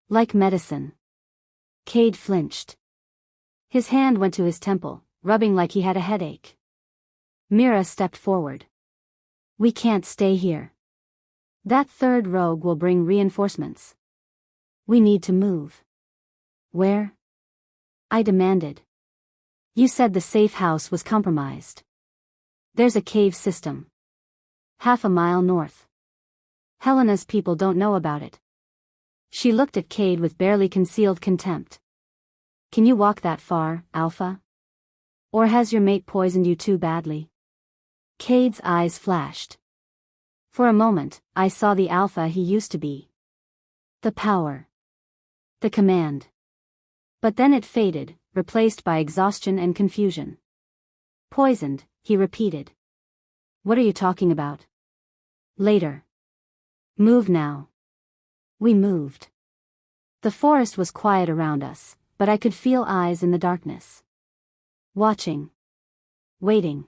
Like medicine. Cade flinched. His hand went to his temple, rubbing like he had a headache. Mira stepped forward. We can't stay here. That third rogue will bring reinforcements. We need to move. Where? I demanded. You said the safe house was compromised. There's a cave system. 1/2 mile north. Helena's people don't know about it. She looked at Cade with barely concealed contempt. Can you walk that far, Alpha? Or has your mate poisoned you too badly? Cade's eyes flashed. For a moment, I saw the Alpha he used to be. The power. The command. But then it faded, replaced by exhaustion and confusion. Poisoned, he repeated. What are you talking about? Later. Move now. We moved. The forest was quiet around us, but I could feel eyes in the darkness. Watching. Waiting.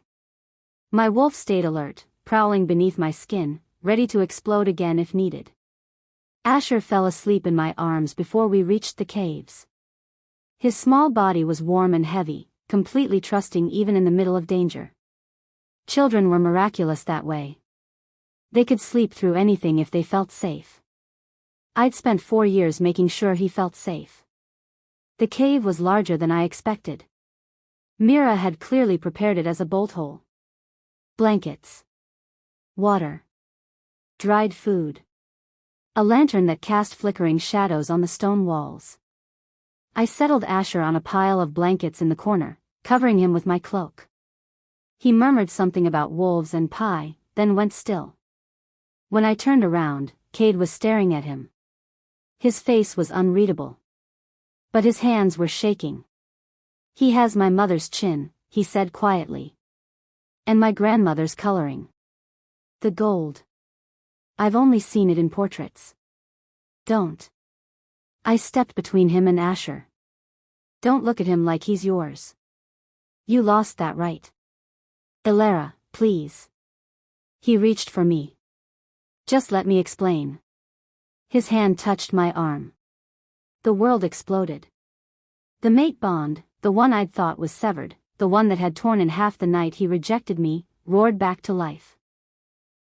My wolf stayed alert, prowling beneath my skin, ready to explode again if needed. Asher fell asleep in my arms before we reached the caves. His small body was warm and heavy, completely trusting even in the middle of danger. Children were miraculous that way. They could sleep through anything if they felt safe. I'd spent 4 years making sure he felt safe. The cave was larger than I expected. Mira had clearly prepared it as a bolt hole. Blankets. Water. Dried food. A lantern that cast flickering shadows on the stone walls. I settled Asher on a pile of blankets in the corner, covering him with my cloak. He murmured something about wolves and pie, then went still. When I turned around, Cade was staring at him. His face was unreadable. But his hands were shaking. "He has my mother's chin," he said quietly. "And my grandmother's coloring. The gold. I've only seen it in portraits." "Don't." I stepped between him and Asher. "Don't look at him like he's yours. You lost that right. Lyra, please." He reached for me. "Just let me explain." His hand touched my arm. The world exploded. The mate bond, the one I'd thought was severed, the one that had torn in half the night he rejected me, roared back to life.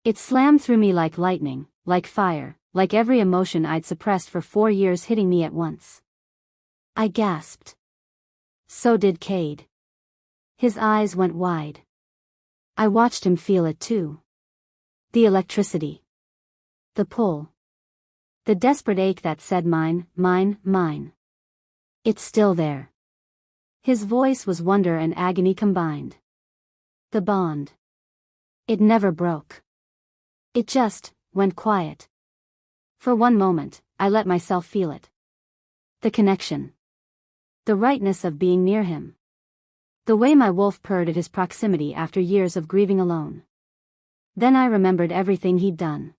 It slammed through me like lightning, like fire, like every emotion I'd suppressed for 4 years hitting me at once. I gasped. So did Cade. His eyes went wide. I watched him feel it too. The electricity. The pull. The desperate ache that said mine, mine, mine. It's still there. His voice was wonder and agony combined. The bond. It never broke. It just went quiet. For one moment, I let myself feel it. The connection. The rightness of being near him. The way my wolf purred at his proximity after years of grieving alone. Then I remembered everything he'd done.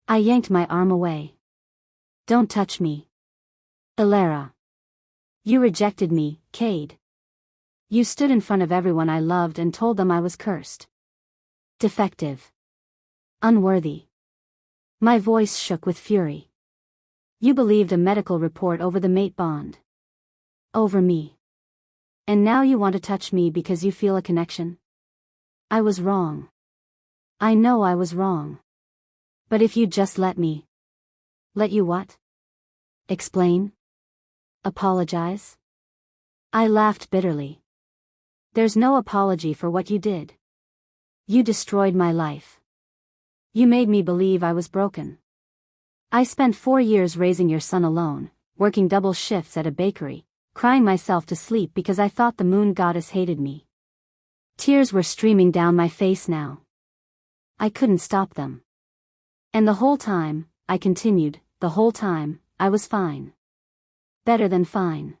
I yanked my arm away. "Don't touch me. Lyra. You rejected me, Cade. You stood in front of everyone I loved and told them I was cursed. Defective. Unworthy." My voice shook with fury. "You believed a medical report over the mate bond. Over me. And now you want to touch me because you feel a connection? I was wrong. I know I was wrong. But if you'd just let me." "Let you what?" "Explain? Apologize?" I laughed bitterly. "There's no apology for what you did. You destroyed my life. You made me believe I was broken. I spent 4 years raising your son alone, working double shifts at a bakery, crying myself to sleep because I thought the moon goddess hated me. Tears were streaming down my face now. I couldn't stop them. And the whole time," I continued, "the whole time, I was fine. Better than fine.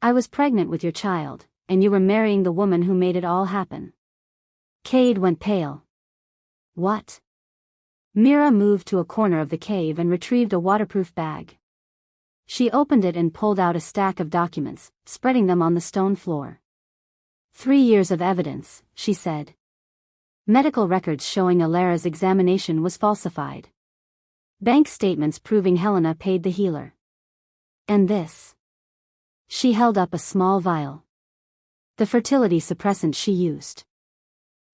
I was pregnant with your child, and you were marrying the woman who made it all happen." Cade went pale. "What?" Mira moved to a corner of the cave and retrieved a waterproof bag. She opened it and pulled out a stack of documents, spreading them on the stone floor. 3 years of evidence, she said. Medical records showing Lyra's examination was falsified. Bank statements proving Helena paid the healer. And this. She held up a small vial. The fertility suppressant she used.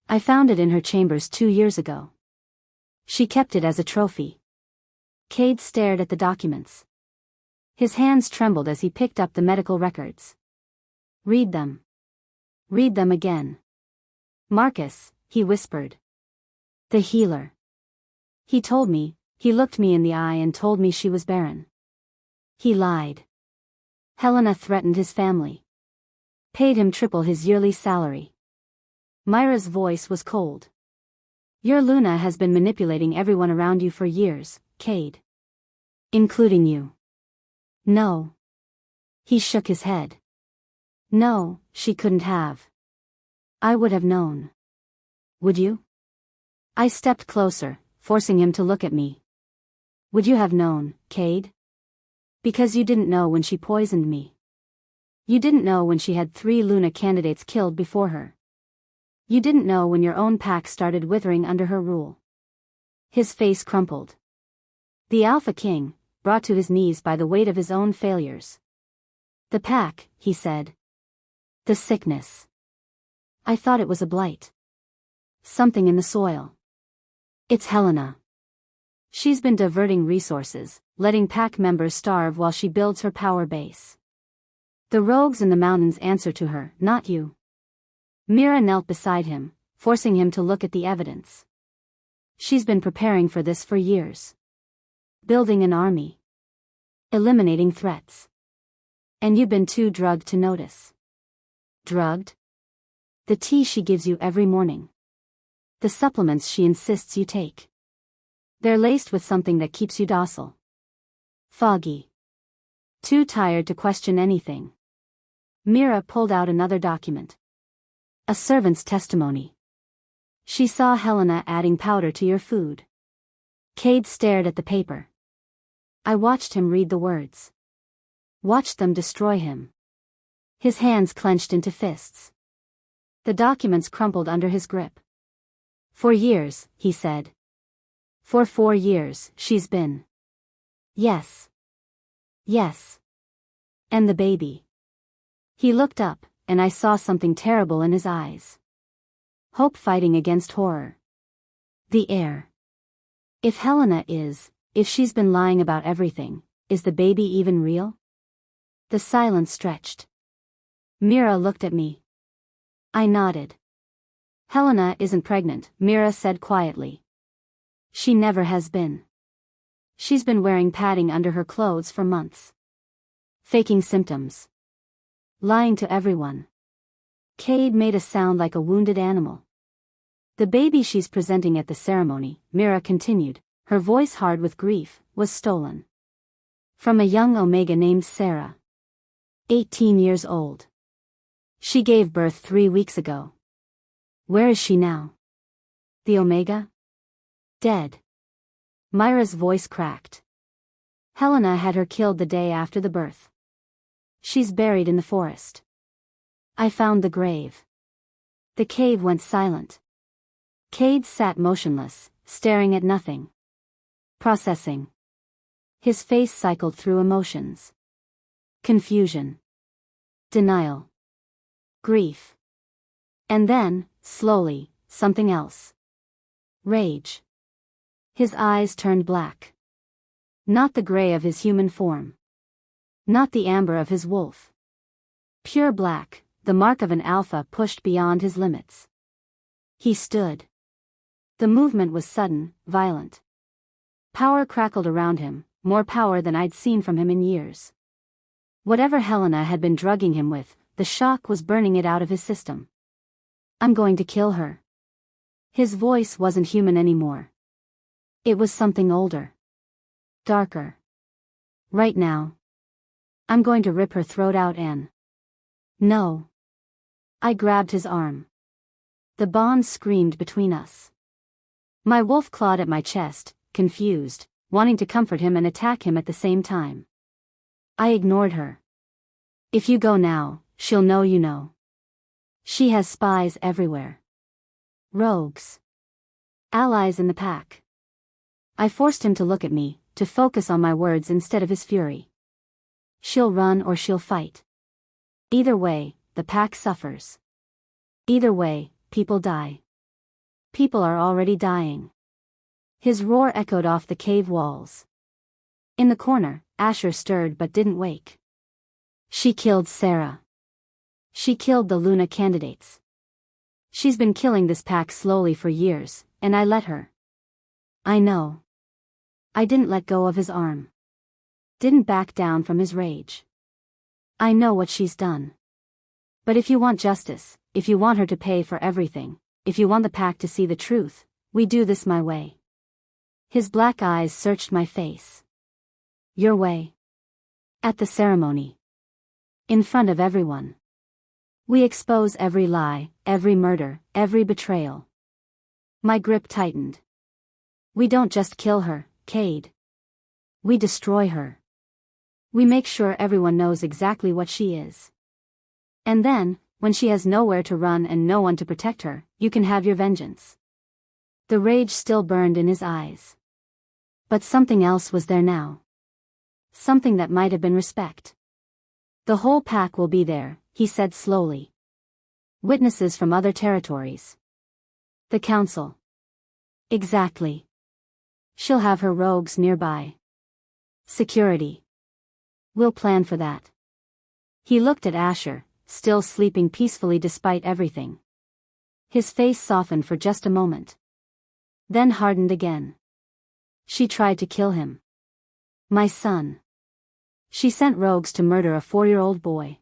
I found it in her chambers 2 years ago. She kept it as a trophy. Cade stared at the documents. His hands trembled as he picked up the medical records. "Read them. Read them again." "Marcus," he whispered. "The healer. He told me, he looked me in the eye and told me she was barren. He lied. Helena threatened his family. Paid him triple his yearly salary." Myra's voice was cold. "Your Luna has been manipulating everyone around you for years, Cade. Including you." "No." He shook his head. "No, she couldn't have. I would have known." "Would you?" I stepped closer, forcing him to look at me. "Would you have known, Cade? Because you didn't know when she poisoned me. You didn't know when she had 3 Luna candidates killed before her. You didn't know when your own pack started withering under her rule. His face crumpled. The Alpha King, brought to his knees by the weight of his own failures. The pack, he said. The sickness. I thought it was a blight. Something in the soil. It's Helena. She's been diverting resources, letting pack members starve while she builds her power base. The rogues in the mountains answer to her, not you. Mira knelt beside him, forcing him to look at the evidence. She's been preparing for this for years. Building an army. Eliminating threats. And you've been too drugged to notice. Drugged? The tea she gives you every morning. The supplements she insists you take. They're laced with something that keeps you docile. Foggy. Too tired to question anything. Mira pulled out another document. A servant's testimony. She saw Helena adding powder to your food. Cade stared at the paper. I watched him read the words. Watched them destroy him. His hands clenched into fists. The documents crumpled under his grip. For years, he said. For 4 years, she's been. Yes. Yes. And the baby. He looked up, and I saw something terrible in his eyes. Hope fighting against horror. The Heir. If Helena is, if she's been lying about everything, is the baby even real? The silence stretched. Mira looked at me. I nodded. Helena isn't pregnant, Mira said quietly. She never has been. She's been wearing padding under her clothes for months. Faking symptoms. Lying to everyone. Cade made a sound like a wounded animal. The baby she's presenting at the ceremony, Mira continued, her voice hard with grief, was stolen. From a young Omega named Sarah. 18 years old. She gave birth 3 weeks ago. Where is she now? The Omega? Dead. Myra's voice cracked. Helena had her killed the day after the birth. She's buried in the forest. I found the grave. The cave went silent. Cade sat motionless, staring at nothing. Processing. His face cycled through emotions. Confusion. Denial. Grief. And then, slowly, something else. Rage. His eyes turned black. Not the gray of his human form. Not the amber of his wolf. Pure black, the mark of an alpha pushed beyond his limits. He stood. The movement was sudden, violent. Power crackled around him, more power than I'd seen from him in years. Whatever Helena had been drugging him with, the shock was burning it out of his system. I'm going to kill her. His voice wasn't human anymore. It was something older. Darker. Right now. I'm going to rip her throat out and... No. I grabbed his arm. The bond screamed between us. My wolf clawed at my chest, confused, wanting to comfort him and attack him at the same time. I ignored her. If you go now, she'll know you know. She has spies everywhere. Rogues. Allies in the pack. I forced him to look at me, to focus on my words instead of his fury. She'll run or she'll fight. Either way, the pack suffers. Either way, people die. People are already dying. His roar echoed off the cave walls. In the corner, Asher stirred but didn't wake. She killed Sarah. She killed the Luna candidates. She's been killing this pack slowly for years, and I let her. I know. I didn't let go of his arm. Didn't back down from his rage. I know what she's done. But if you want justice, if you want her to pay for everything, if you want the pack to see the truth, we do this my way. His black eyes searched my face. Your way. At the ceremony. In front of everyone. We expose every lie, every murder, every betrayal. My grip tightened. We don't just kill her, Cade. We destroy her. We make sure everyone knows exactly what she is. And then, when she has nowhere to run and no one to protect her, you can have your vengeance. The rage still burned in his eyes. But something else was there now. Something that might have been respect. The whole pack will be there, he said slowly. Witnesses from other territories. The council. Exactly. She'll have her rogues nearby. Security. We'll plan for that. He looked at Asher, still sleeping peacefully despite everything. His face softened for just a moment. Then hardened again. She tried to kill him. My son. She sent rogues to murder a 4-year-old boy.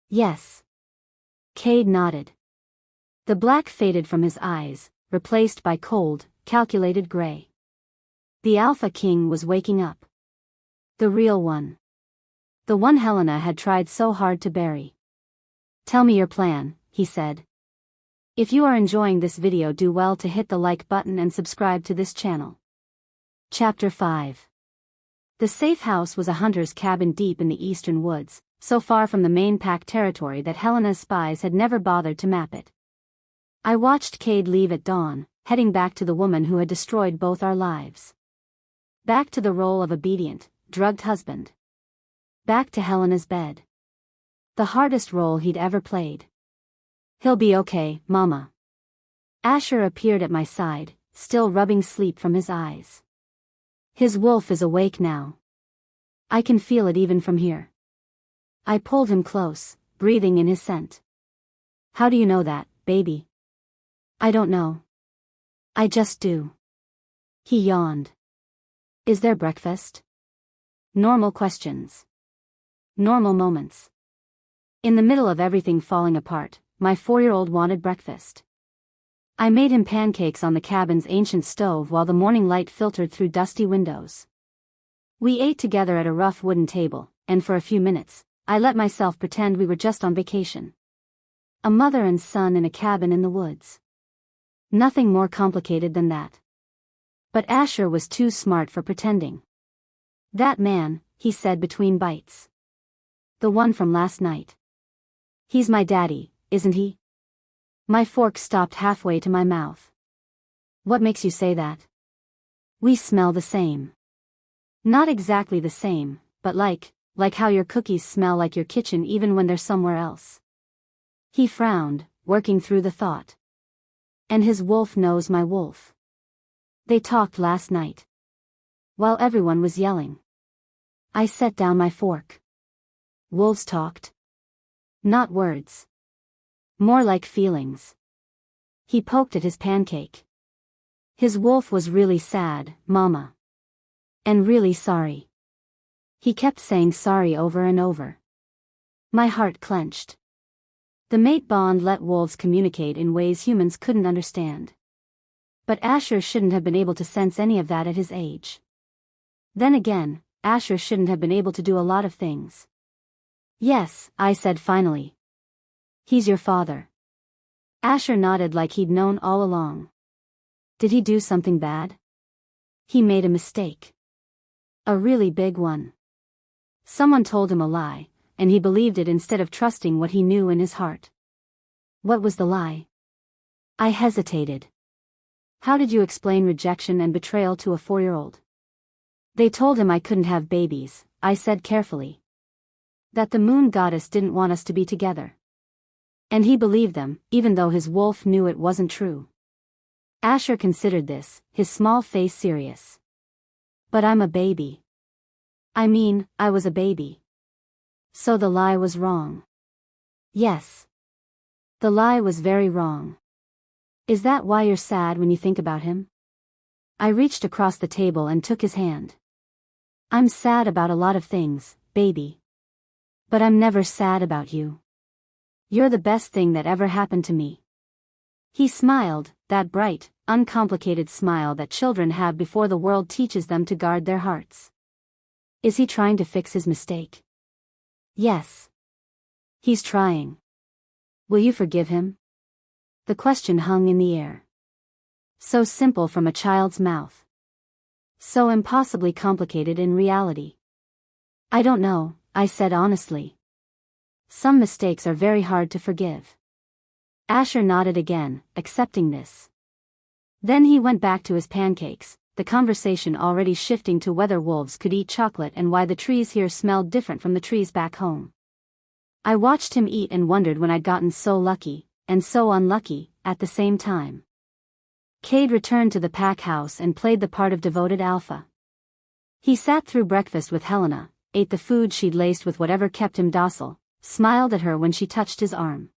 Yes. Cade nodded. The black faded from his eyes, replaced by cold, calculated gray. The Alpha King was waking up. The real one. The one Helena had tried so hard to bury. Tell me your plan, he said. If you are enjoying this video, do well to hit the like button and subscribe to this channel. Chapter 5. The safe house was a hunter's cabin deep in the eastern woods, so far from the main pack territory that Helena's spies had never bothered to map it. I watched Cade leave at dawn, heading back to the woman who had destroyed both our lives. Back to the role of obedient, drugged husband. Back to Helena's bed. The hardest role he'd ever played. He'll be okay, Mama. Asher appeared at my side, still rubbing sleep from his eyes. His wolf is awake now. I can feel it even from here. I pulled him close, breathing in his scent. How do you know that, baby? I don't know. I just do. He yawned. Is there breakfast? Normal questions. Normal moments. In the middle of everything falling apart, my 4-year-old wanted breakfast. I made him pancakes on the cabin's ancient stove while the morning light filtered through dusty windows. We ate together at a rough wooden table, and for a few minutes, I let myself pretend we were just on vacation. A mother and son in a cabin in the woods. Nothing more complicated than that. But Asher was too smart for pretending. That man, he said between bites. The one from last night. He's my daddy, isn't he? My fork stopped halfway to my mouth. What makes you say that? We smell the same. Not exactly the same, but like how your cookies smell like your kitchen even when they're somewhere else. He frowned, working through the thought. And his wolf knows my wolf. They talked last night. While everyone was yelling. I set down my fork. Wolves talked. Not words. More like feelings. He poked at his pancake. His wolf was really sad, Mama. And really sorry. He kept saying sorry over and over. My heart clenched. The mate bond let wolves communicate in ways humans couldn't understand. But Asher shouldn't have been able to sense any of that at his age. Then again, Asher shouldn't have been able to do a lot of things. Yes, I said finally. He's your father. Asher nodded like he'd known all along. Did he do something bad? He made a mistake. A really big one. Someone told him a lie, and he believed it instead of trusting what he knew in his heart. What was the lie? I hesitated. How did you explain rejection and betrayal to a 4-year-old? They told him I couldn't have babies, I said carefully. That the moon goddess didn't want us to be together. And he believed them, even though his wolf knew it wasn't true. Asher considered this, his small face serious. But I'm a baby. I mean, I was a baby. So the lie was wrong. Yes. The lie was very wrong. Is that why you're sad when you think about him? I reached across the table and took his hand. I'm sad about a lot of things, baby. But I'm never sad about you. You're the best thing that ever happened to me. He smiled, that bright, uncomplicated smile that children have before the world teaches them to guard their hearts. Is he trying to fix his mistake? Yes. He's trying. Will you forgive him? The question hung in the air. So simple from a child's mouth. So impossibly complicated in reality. I don't know, I said honestly. Some mistakes are very hard to forgive. Asher nodded again, accepting this. Then he went back to his pancakes, the conversation already shifting to whether wolves could eat chocolate and why the trees here smelled different from the trees back home. I watched him eat and wondered when I'd gotten so lucky, and so unlucky, at the same time. Cade returned to the pack house and played the part of devoted alpha. He sat through breakfast with Helena, ate the food she'd laced with whatever kept him docile, smiled at her when she touched his arm.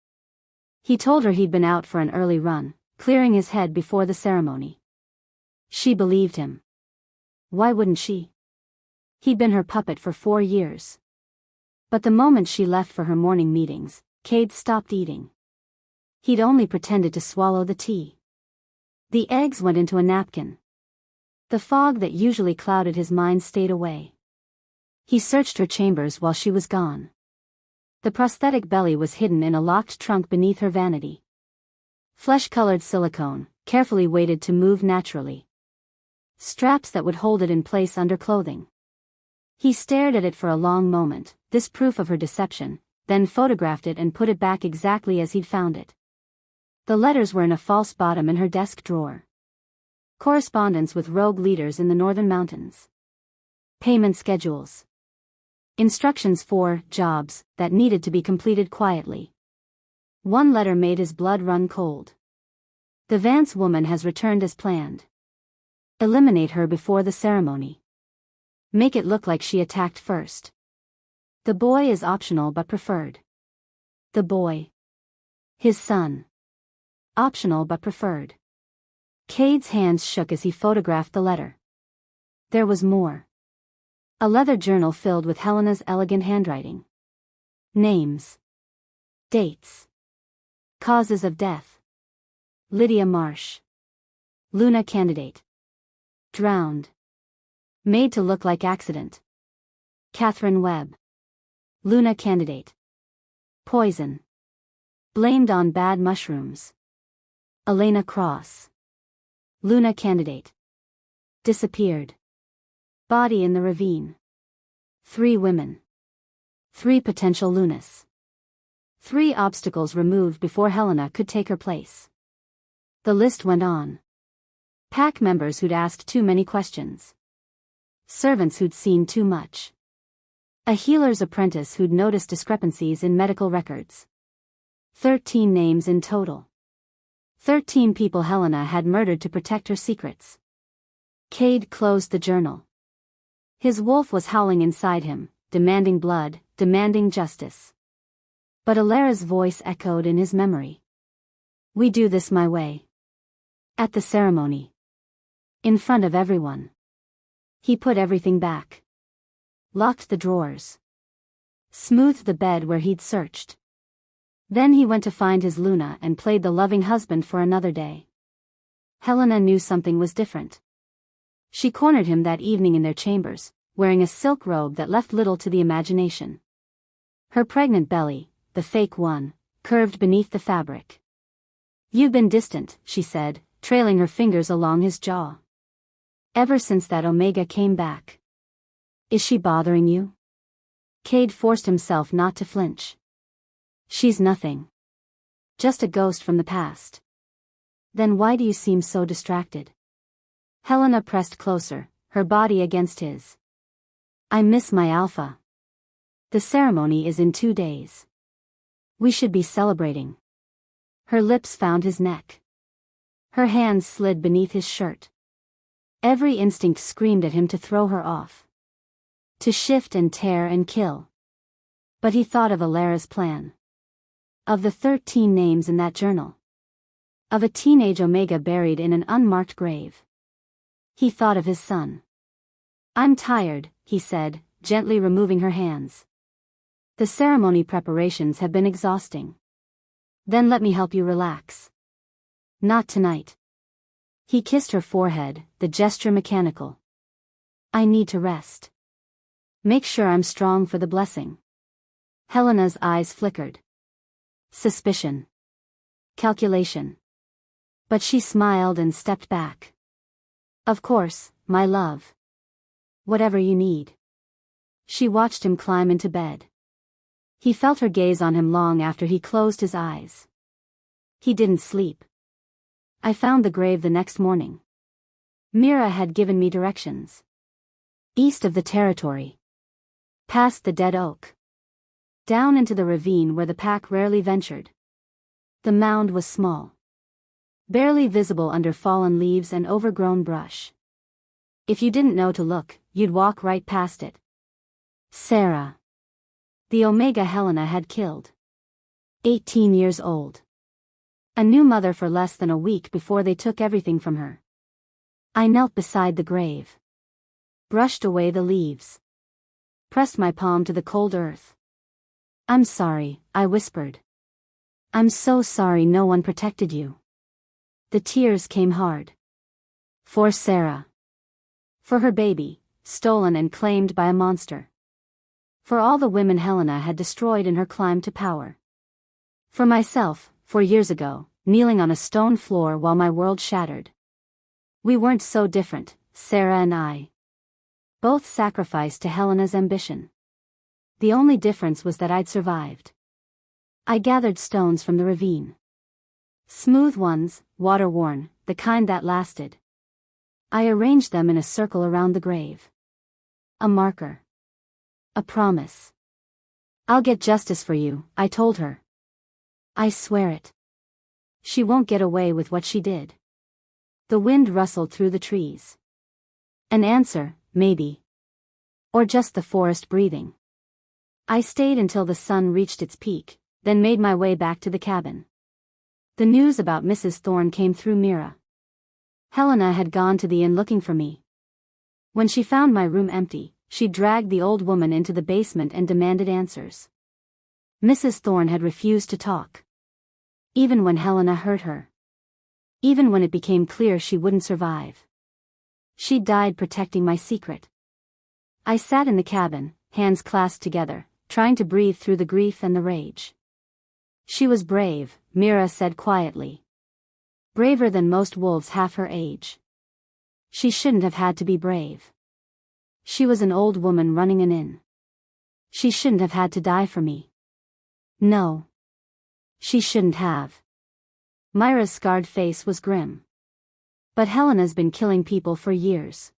He told her he'd been out for an early run, clearing his head before the ceremony. She believed him. Why wouldn't she? He'd been her puppet for 4 years. But the moment she left for her morning meetings, Cade stopped eating. He'd only pretended to swallow the tea. The eggs went into a napkin. The fog that usually clouded his mind stayed away. He searched her chambers while she was gone. The prosthetic belly was hidden in a locked trunk beneath her vanity. Flesh-colored silicone, carefully weighted to move naturally. Straps that would hold it in place under clothing. He stared at it for a long moment, this proof of her deception, then photographed it and put it back exactly as he'd found it. The letters were in a false bottom in her desk drawer. Correspondence with rogue leaders in the northern mountains. Payment schedules. Instructions for jobs that needed to be completed quietly. One letter made his blood run cold. The Vance woman has returned as planned. Eliminate her before the ceremony. Make it look like she attacked first. The boy is optional but preferred. The boy. His son. Optional but preferred. Cade's hands shook as he photographed the letter. There was more. A leather journal filled with Helena's elegant handwriting. Names. Dates. Causes of death. Lydia Marsh. Luna candidate. Drowned. Made to look like accident. Catherine Webb. Luna candidate. Poison. Blamed on bad mushrooms. Elena Cross. Luna candidate. Disappeared. Body in the ravine. 3 women. 3 potential Lunas. 3 obstacles removed before Helena could take her place. The list went on. Pack members who'd asked too many questions. Servants who'd seen too much. A healer's apprentice who'd noticed discrepancies in medical records. 13 names in total. 13 people Helena had murdered to protect her secrets. Cade closed the journal. His wolf was howling inside him, demanding blood, demanding justice. But Alara's voice echoed in his memory. We do this my way. At the ceremony. In front of everyone. He put everything back. Locked the drawers. Smoothed the bed where he'd searched. Then he went to find his Luna and played the loving husband for another day. Helena knew something was different. She cornered him that evening in their chambers, wearing a silk robe that left little to the imagination. Her pregnant belly, the fake one, curved beneath the fabric. You've been distant, she said, trailing her fingers along his jaw. Ever since that Omega came back. Is she bothering you? Cade forced himself not to flinch. She's nothing. Just a ghost from the past. Then why do you seem so distracted? Helena pressed closer, her body against his. I miss my alpha. The ceremony is in 2 days. We should be celebrating. Her lips found his neck. Her hands slid beneath his shirt. Every instinct screamed at him to throw her off. To shift and tear and kill. But he thought of Alara's plan. Of the 13 names in that journal. Of a teenage Omega buried in an unmarked grave. He thought of his son. I'm tired, he said, gently removing her hands. The ceremony preparations have been exhausting. Then let me help you relax. Not tonight. He kissed her forehead, the gesture mechanical. I need to rest. Make sure I'm strong for the blessing. Helena's eyes flickered. Suspicion. Calculation. But she smiled and stepped back. Of course, my love. Whatever you need. She watched him climb into bed. He felt her gaze on him long after he closed his eyes. He didn't sleep. I found the grave the next morning. Mira had given me directions. East of the territory. Past the dead oak. Down into the ravine where the pack rarely ventured. The mound was small. Barely visible under fallen leaves and overgrown brush. If you didn't know to look, you'd walk right past it. Sarah. The Omega Helena had killed. 18 years old. A new mother for less than a week before they took everything from her. I knelt beside the grave. Brushed away the leaves. Pressed my palm to the cold earth. I'm sorry, I whispered. I'm so sorry no one protected you. The tears came hard. For Sarah. For her baby, stolen and claimed by a monster. For all the women Helena had destroyed in her climb to power. For myself, 4 years ago, kneeling on a stone floor while my world shattered. We weren't so different, Sarah and I. Both sacrificed to Helena's ambition. The only difference was that I'd survived. I gathered stones from the ravine. Smooth ones, water-worn, the kind that lasted. I arranged them in a circle around the grave. A marker. A promise. I'll get justice for you, I told her. I swear it. She won't get away with what she did. The wind rustled through the trees. An answer, maybe. Or just the forest breathing. I stayed until the sun reached its peak, then made my way back to the cabin. The news about Mrs. Thorne came through Mira. Helena had gone to the inn looking for me. When she found my room empty, she dragged the old woman into the basement and demanded answers. Mrs. Thorne had refused to talk. Even when Helena hurt her. Even when it became clear she wouldn't survive. She died protecting my secret. I sat in the cabin, hands clasped together, trying to breathe through the grief and the rage. She was brave, Mira said quietly. Braver than most wolves half her age. She shouldn't have had to be brave. She was an old woman running an inn. She shouldn't have had to die for me. No. She shouldn't have. Myra's scarred face was grim. But Helena's been killing people for years.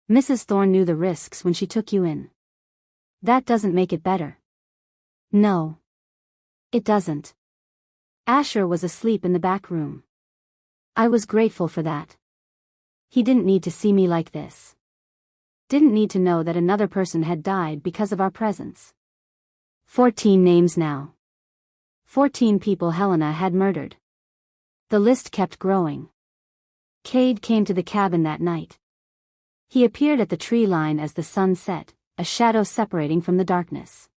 Mrs. Thorne knew the risks when she took you in. That doesn't make it better. No. It doesn't. Asher was asleep in the back room. I was grateful for that. He didn't need to see me like this. Didn't need to know that another person had died because of our presence. 14 names now. 14 people Helena had murdered. The list kept growing. Cade came to the cabin that night. He appeared at the tree line as the sun set, a shadow separating from the darkness.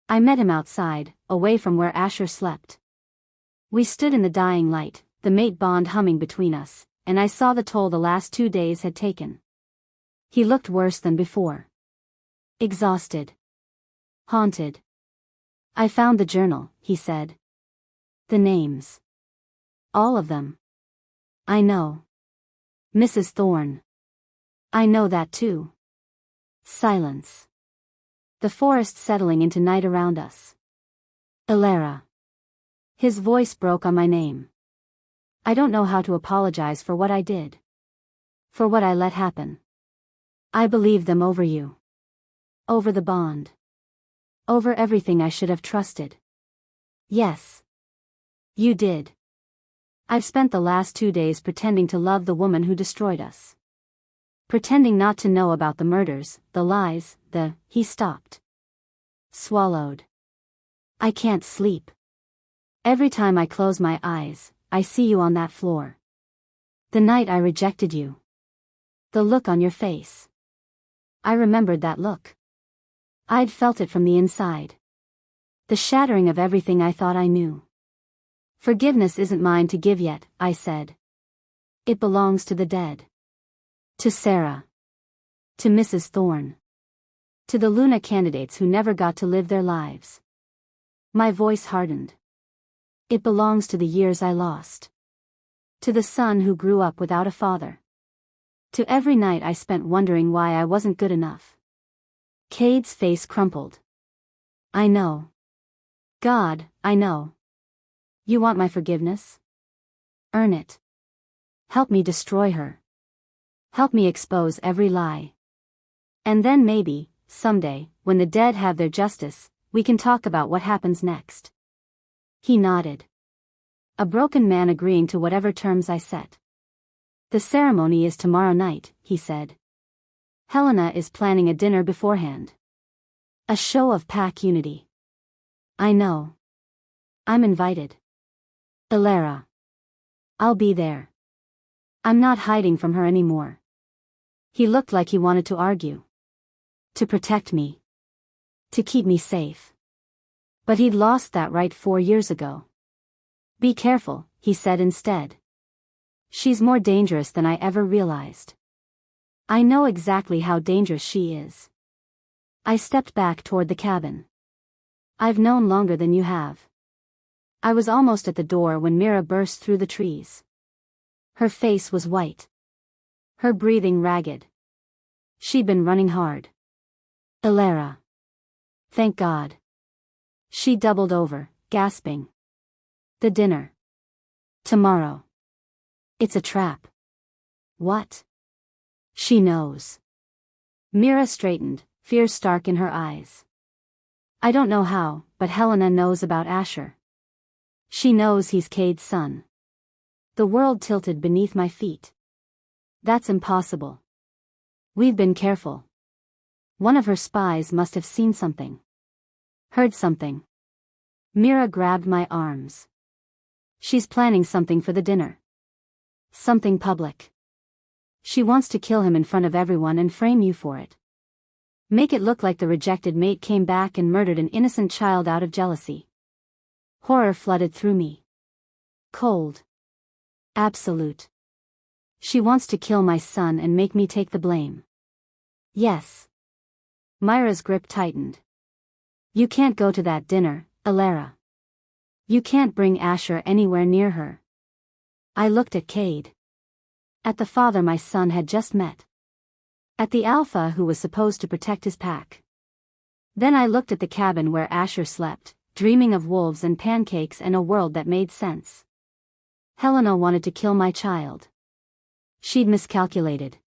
I met him outside, away from where Asher slept. We stood in the dying light, the mate bond humming between us, and I saw the toll the last 2 days had taken. He looked worse than before. Exhausted. Haunted. I found the journal, he said. The names. All of them. I know. Mrs. Thorne. I know that too. Silence. The forest settling into night around us. Lyra. His voice broke on my name. I don't know how to apologize for what I did. For what I let happen. I believed them over you. Over the bond. Over everything I should have trusted. Yes. You did. I've spent the last 2 days pretending to love the woman who destroyed us. Pretending not to know about the murders, the lies, he stopped. Swallowed. I can't sleep. Every time I close my eyes, I see you on that floor. The night I rejected you. The look on your face. I remembered that look. I'd felt it from the inside. The shattering of everything I thought I knew. Forgiveness isn't mine to give yet, I said. It belongs to the dead. To Sarah. To Mrs. Thorne. To the Luna candidates who never got to live their lives. My voice hardened. It belongs to the years I lost. To the son who grew up without a father. To every night I spent wondering why I wasn't good enough. Cade's face crumpled. I know. God, I know. You want my forgiveness? Earn it. Help me destroy her. Help me expose every lie. And then maybe, someday, when the dead have their justice, we can talk about what happens next. He nodded. A broken man agreeing to whatever terms I set. The ceremony is tomorrow night, he said. Helena is planning a dinner beforehand. A show of pack unity. I know. I'm invited. Lyra. I'll be there. I'm not hiding from her anymore. He looked like he wanted to argue. To protect me. To keep me safe. But he'd lost that right 4 years ago. Be careful, he said instead. She's more dangerous than I ever realized. I know exactly how dangerous she is. I stepped back toward the cabin. I've known longer than you have. I was almost at the door when Mira burst through the trees. Her face was white. Her breathing ragged. She'd been running hard. Lyra. Thank God. She doubled over, gasping. The dinner. Tomorrow. It's a trap. What? She knows. Mira straightened, fear stark in her eyes. I don't know how, but Helena knows about Asher. She knows he's Cade's son. The world tilted beneath my feet. That's impossible. We've been careful. One of her spies must have seen something. Heard something. Mira grabbed my arms. She's planning something for the dinner. Something public. She wants to kill him in front of everyone and frame you for it. Make it look like the rejected mate came back and murdered an innocent child out of jealousy. Horror flooded through me. Cold. Absolute. She wants to kill my son and make me take the blame. Yes. Myra's grip tightened. You can't go to that dinner, Lyra. You can't bring Asher anywhere near her. I looked at Cade. At the father my son had just met. At the Alpha who was supposed to protect his pack. Then I looked at the cabin where Asher slept, dreaming of wolves and pancakes and a world that made sense. Helena wanted to kill my child. She'd miscalculated.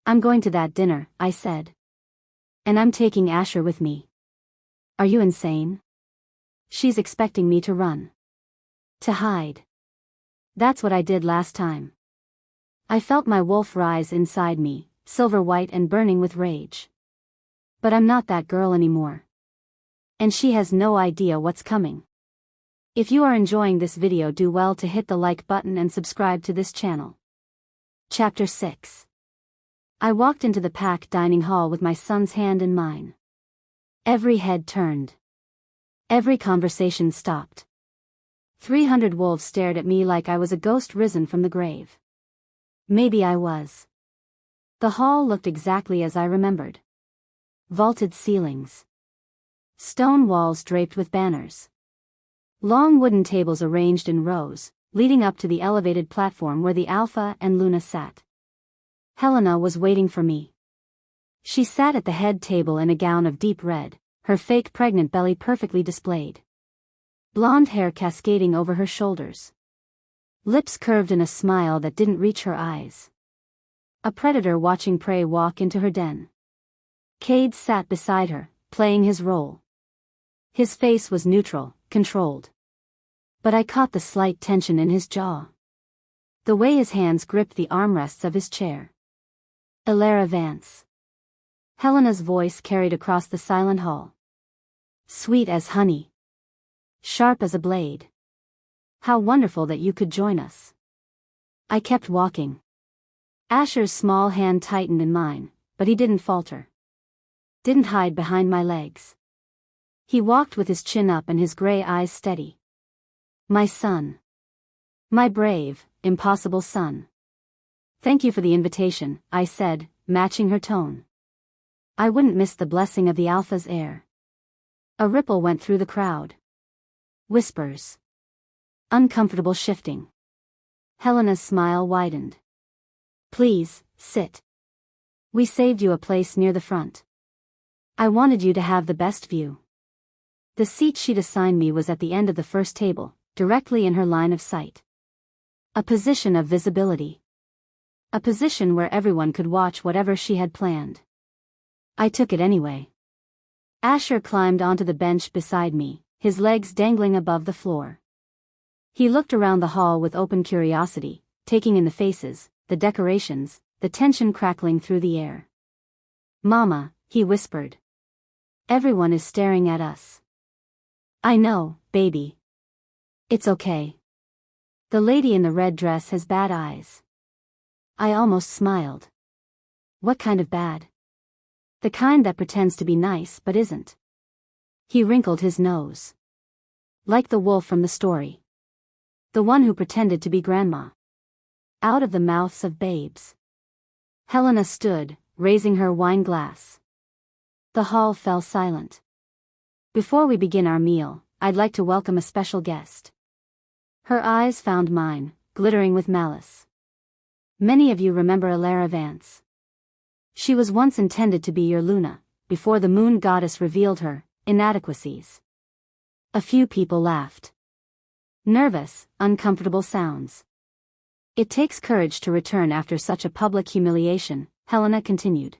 I'm going to that dinner, I said. And I'm taking Asher with me. Are you insane? She's expecting me to run. To hide. That's what I did last time. I felt my wolf rise inside me, silver white and burning with rage. But I'm not that girl anymore. And she has no idea what's coming. If you are enjoying this video, do well to hit the like button and subscribe to this channel. Chapter 6. I walked into the pack dining hall with my son's hand in mine. Every head turned. Every conversation stopped. 300 wolves stared at me like I was a ghost risen from the grave. Maybe I was. The hall looked exactly as I remembered. Vaulted ceilings. Stone walls draped with banners. Long wooden tables arranged in rows, leading up to the elevated platform where the Alpha and Luna sat. Helena was waiting for me. She sat at the head table in a gown of deep red, her fake pregnant belly perfectly displayed. Blonde hair cascading over her shoulders. Lips curved in a smile that didn't reach her eyes. A predator watching prey walk into her den. Cade sat beside her, playing his role. His face was neutral, controlled. But I caught the slight tension in his jaw. The way his hands gripped the armrests of his chair. Lyra Vance. Helena's voice carried across the silent hall. Sweet as honey. Sharp as a blade. How wonderful that you could join us. I kept walking. Asher's small hand tightened in mine, but he didn't falter. Didn't hide behind my legs. He walked with his chin up and his gray eyes steady. My son. My brave, impossible son. Thank you for the invitation, I said, matching her tone. I wouldn't miss the blessing of the Alpha's heir. A ripple went through the crowd. Whispers. Uncomfortable shifting. Helena's smile widened. Please, sit. We saved you a place near the front. I wanted you to have the best view. The seat she'd assigned me was at the end of the first table, directly in her line of sight. A position of visibility. A position where everyone could watch whatever she had planned. I took it anyway. Asher climbed onto the bench beside me, his legs dangling above the floor. He looked around the hall with open curiosity, taking in the faces, the decorations, the tension crackling through the air. "Mama," he whispered. "Everyone is staring at us." "I know, baby. It's okay. The lady in the red dress has bad eyes." I almost smiled. "What kind of bad?" "The kind that pretends to be nice but isn't." He wrinkled his nose. "Like the wolf from the story. The one who pretended to be grandma. Out of the mouths of babes." Helena stood, raising her wine glass. The hall fell silent. "Before we begin our meal, I'd like to welcome a special guest." Her eyes found mine, glittering with malice. "Many of you remember Lyra Vance. She was once intended to be your Luna, before the moon goddess revealed her inadequacies." A few people laughed. Nervous, uncomfortable sounds. "It takes courage to return after such a public humiliation," Helena continued.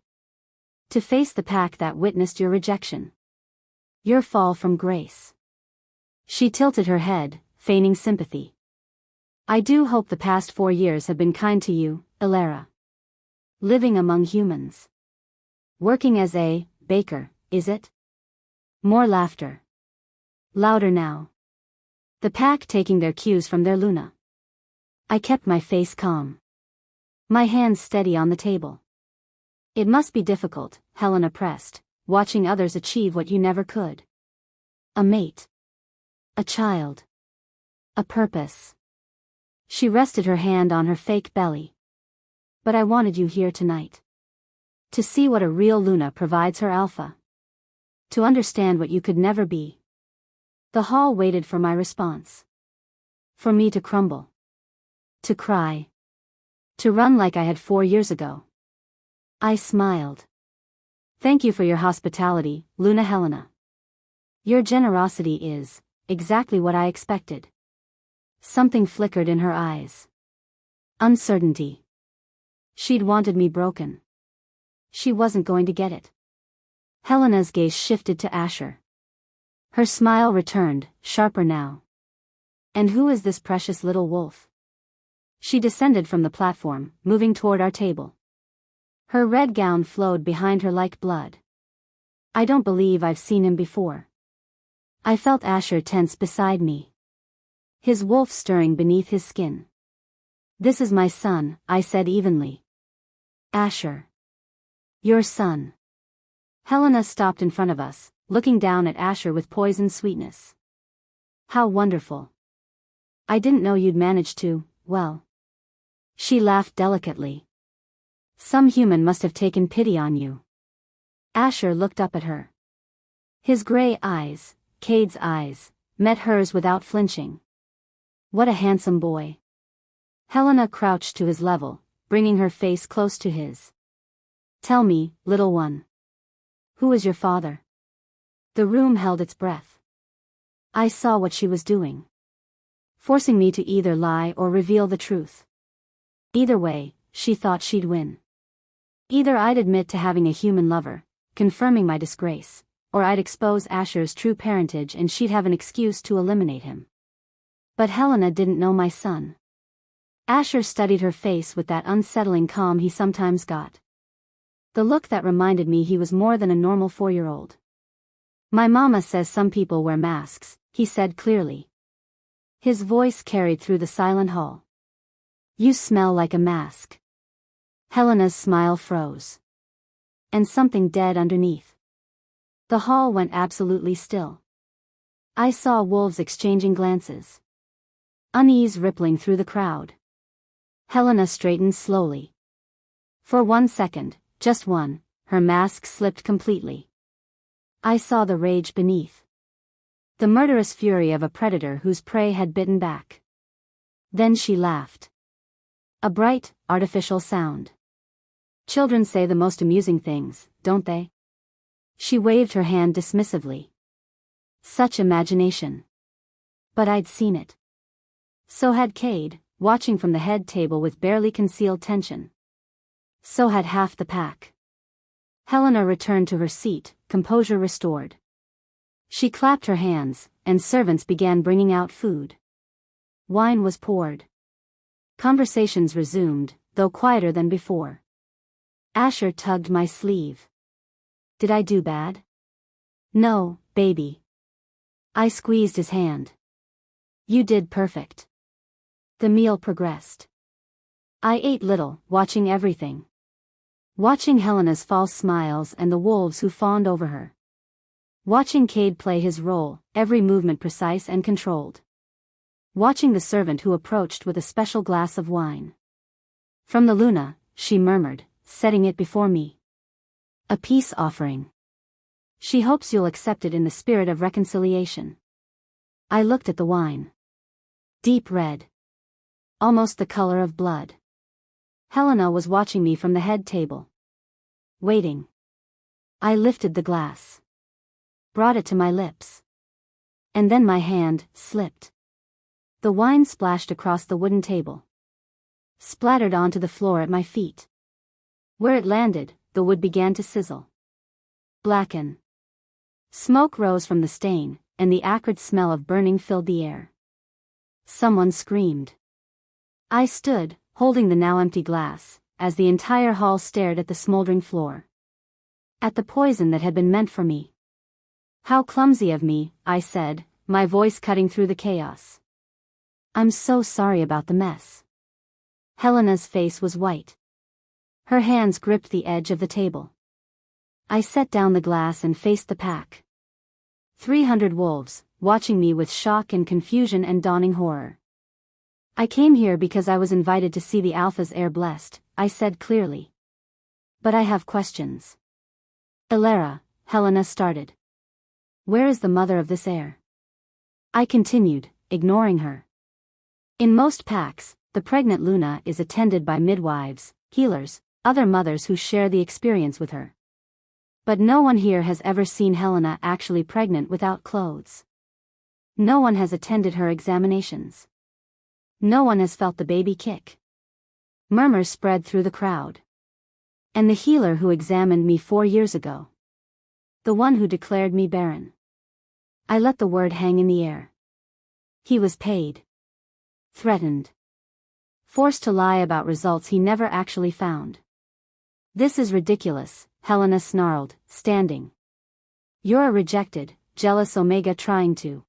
"To face the pack that witnessed your rejection. Your fall from grace." She tilted her head, feigning sympathy. "I do hope the past 4 years have been kind to you, Lyra. Living among humans. Working as a baker, is it?" More laughter. Louder now. The pack taking their cues from their Luna. I kept my face calm. My hands steady on the table. "It must be difficult," Helena pressed, "watching others achieve what you never could. A mate. A child. A purpose." She rested her hand on her fake belly. "But I wanted you here tonight. To see what a real Luna provides her alpha. To understand what you could never be." The hall waited for my response. For me to crumble. To cry. To run like I had 4 years ago. I smiled. "Thank you for your hospitality, Luna Helena. Your generosity is exactly what I expected." Something flickered in her eyes. Uncertainty. She'd wanted me broken. She wasn't going to get it. Helena's gaze shifted to Asher. Her smile returned, sharper now. "And who is this precious little wolf?" She descended from the platform, moving toward our table. Her red gown flowed behind her like blood. "I don't believe I've seen him before." I felt Asher tense beside me. His wolf stirring beneath his skin. "This is my son," I said evenly. "Asher. Your son." Helena stopped in front of us, looking down at Asher with poisoned sweetness. "How wonderful. I didn't know you'd managed to, well." She laughed delicately. "Some human must have taken pity on you." Asher looked up at her. His gray eyes, Cade's eyes, met hers without flinching. "What a handsome boy." Helena crouched to his level, bringing her face close to his. "Tell me, little one. Who is your father?" The room held its breath. I saw what she was doing. Forcing me to either lie or reveal the truth. Either way, she thought she'd win. Either I'd admit to having a human lover, confirming my disgrace, or I'd expose Asher's true parentage and she'd have an excuse to eliminate him. But Helena didn't know my son. Asher studied her face with that unsettling calm he sometimes got. The look that reminded me he was more than a normal 4-year-old. "My mama says some people wear masks," he said clearly. His voice carried through the silent hall. "You smell like a mask." Helena's smile froze. And something dead underneath. The hall went absolutely still. I saw wolves exchanging glances. Unease rippling through the crowd. Helena straightened slowly. For 1 second, just one, her mask slipped completely. I saw the rage beneath. The murderous fury of a predator whose prey had bitten back. Then she laughed. A bright, artificial sound. Children say the most amusing things, don't they? She waved her hand dismissively. Such imagination. But I'd seen it. So had Cade, watching from the head table with barely concealed tension. So had half the pack. Helena returned to her seat, composure restored. She clapped her hands, and servants began bringing out food. Wine was poured. Conversations resumed, though quieter than before. Asher tugged my sleeve. Did I do bad? No, baby. I squeezed his hand. You did perfect. The meal progressed. I ate little, watching everything. Watching Helena's false smiles and the wolves who fawned over her. Watching Cade play his role, every movement precise and controlled. Watching the servant who approached with a special glass of wine. From the Luna, she murmured, setting it before me. A peace offering. She hopes you'll accept it in the spirit of reconciliation. I looked at the wine. Deep red. Almost the color of blood. Helena was watching me from the head table. Waiting. I lifted the glass. Brought it to my lips. And then my hand slipped. The wine splashed across the wooden table. Splattered onto the floor at my feet. Where it landed, the wood began to sizzle. Blacken. Smoke rose from the stain, and the acrid smell of burning filled the air. Someone screamed. I stood, holding the now empty glass, as the entire hall stared at the smoldering floor. At the poison that had been meant for me. How clumsy of me, I said, my voice cutting through the chaos. I'm so sorry about the mess. Helena's face was white. Her hands gripped the edge of the table. I set down the glass and faced the pack. 300 wolves, watching me with shock and confusion and dawning horror. I came here because I was invited to see the Alpha's heir blessed, I said clearly. But I have questions. Lyra, Helena started. Where is the mother of this heir? I continued, ignoring her. In most packs, the pregnant Luna is attended by midwives, healers, other mothers who share the experience with her. But no one here has ever seen Helena actually pregnant without clothes. No one has attended her examinations. No one has felt the baby kick. Murmurs spread through the crowd. And the healer who examined me 4 years ago. The one who declared me barren. I let the word hang in the air. He was paid. Threatened. Forced to lie about results he never actually found. This is ridiculous, Helena snarled, standing. You're a rejected, jealous Omega trying to.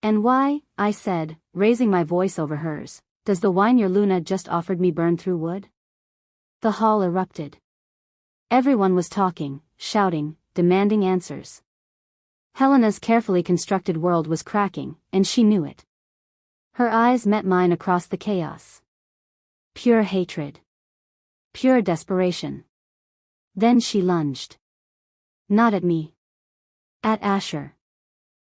And why, I said, raising my voice over hers, does the wine your Luna just offered me burn through wood? The hall erupted. Everyone was talking, shouting, demanding answers. Helena's carefully constructed world was cracking, and she knew it. Her eyes met mine across the chaos. Pure hatred. Pure desperation. Then she lunged. Not at me. At Asher.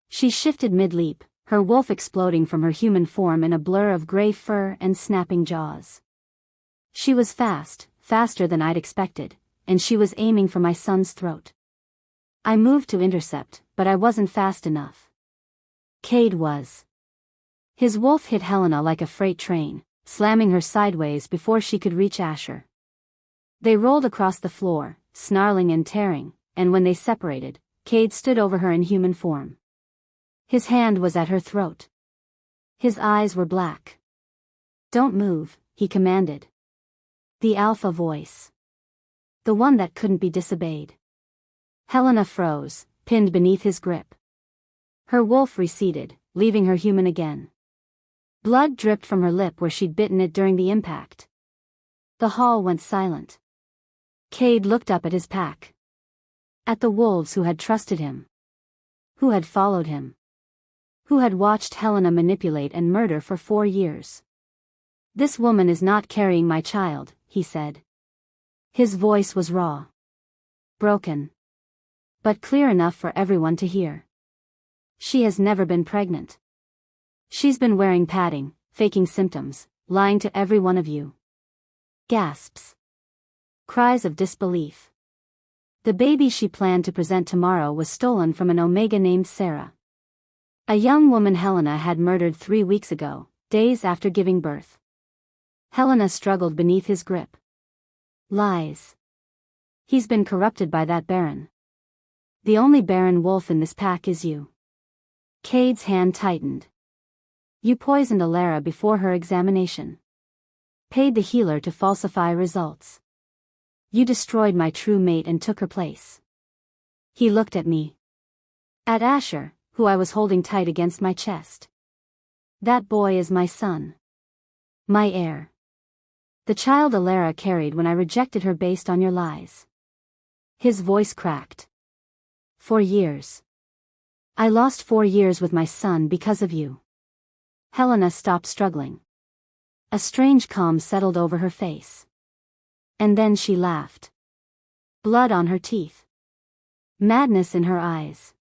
She shifted mid-leap, her wolf exploding from her human form in a blur of gray fur and snapping jaws. She was fast, faster than I'd expected, and she was aiming for my son's throat. I moved to intercept, but I wasn't fast enough. Cade was. His wolf hit Helena like a freight train, slamming her sideways before she could reach Asher. They rolled across the floor, snarling and tearing, and when they separated, Cade stood over her in human form. His hand was at her throat. His eyes were black. Don't move, he commanded. The Alpha voice. The one that couldn't be disobeyed. Helena froze, pinned beneath his grip. Her wolf receded, leaving her human again. Blood dripped from her lip where she'd bitten it during the impact. The hall went silent. Cade looked up at his pack. At the wolves who had trusted him. Who had followed him. Who had watched Helena manipulate and murder for 4 years. This woman is not carrying my child, he said. His voice was raw. Broken. But clear enough for everyone to hear. She has never been pregnant. She's been wearing padding, faking symptoms, lying to every one of you. Gasps. Cries of disbelief. The baby she planned to present tomorrow was stolen from an Omega named Sarah. A young woman Helena had murdered 3 weeks ago, days after giving birth. Helena struggled beneath his grip. Lies. He's been corrupted by that Barren. The only Barren wolf in this pack is you. Cade's hand tightened. You poisoned Lyra before her examination. Paid the healer to falsify results. You destroyed my true mate and took her place. He looked at me. At Asher, who I was holding tight against my chest. That boy is my son. My heir. The child Lyra carried when I rejected her based on your lies. His voice cracked. 4 years. I lost 4 years with my son because of you. Helena stopped struggling. A strange calm settled over her face. And then she laughed. Blood on her teeth. Madness in her eyes.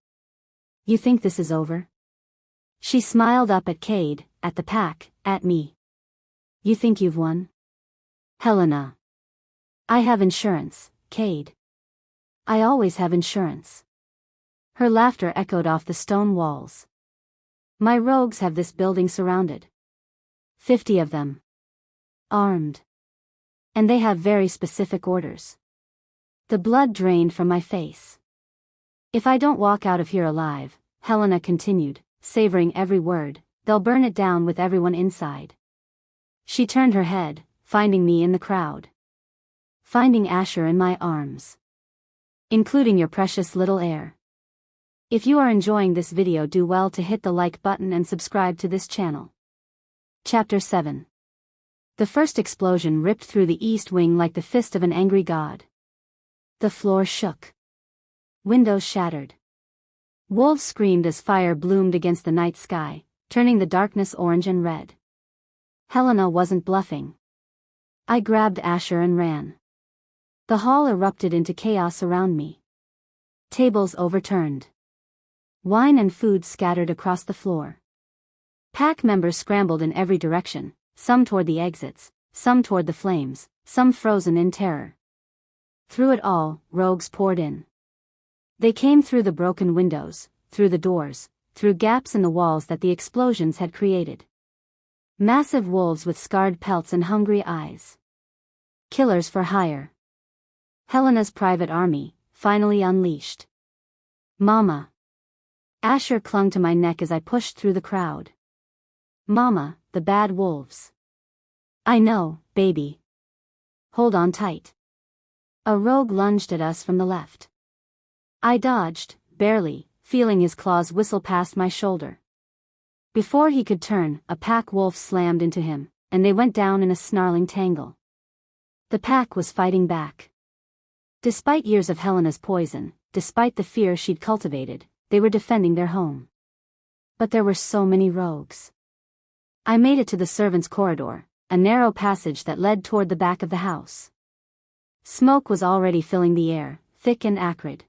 You think this is over? She smiled up at Cade, at the pack, at me. You think you've won? Helena. I have insurance, Cade. I always have insurance. Her laughter echoed off the stone walls. My rogues have this building surrounded. 50 of them. Armed. And they have very specific orders. The blood drained from my face. If I don't walk out of here alive, Helena continued, savoring every word, they'll burn it down with everyone inside. She turned her head, finding me in the crowd. Finding Asher in my arms. Including your precious little heir. If you are enjoying this video, do well to hit the like button and subscribe to this channel. Chapter 7. The first explosion ripped through the east wing like the fist of an angry god. The floor shook. Windows shattered. Wolves screamed as fire bloomed against the night sky, turning the darkness orange and red. Helena wasn't bluffing. I grabbed Asher and ran. The hall erupted into chaos around me. Tables overturned. Wine and food scattered across the floor. Pack members scrambled in every direction, some toward the exits, some toward the flames, some frozen in terror. Through it all, rogues poured in. They came through the broken windows, through the doors, through gaps in the walls that the explosions had created. Massive wolves with scarred pelts and hungry eyes. Killers for hire. Helena's private army, finally unleashed. Mama. Asher clung to my neck as I pushed through the crowd. Mama, the bad wolves. I know, baby. Hold on tight. A rogue lunged at us from the left. I dodged, barely, feeling his claws whistle past my shoulder. Before he could turn, a pack wolf slammed into him, and they went down in a snarling tangle. The pack was fighting back. Despite years of Helena's poison, despite the fear she'd cultivated, they were defending their home. But there were so many rogues. I made it to the servants' corridor, a narrow passage that led toward the back of the house. Smoke was already filling the air, thick and acrid.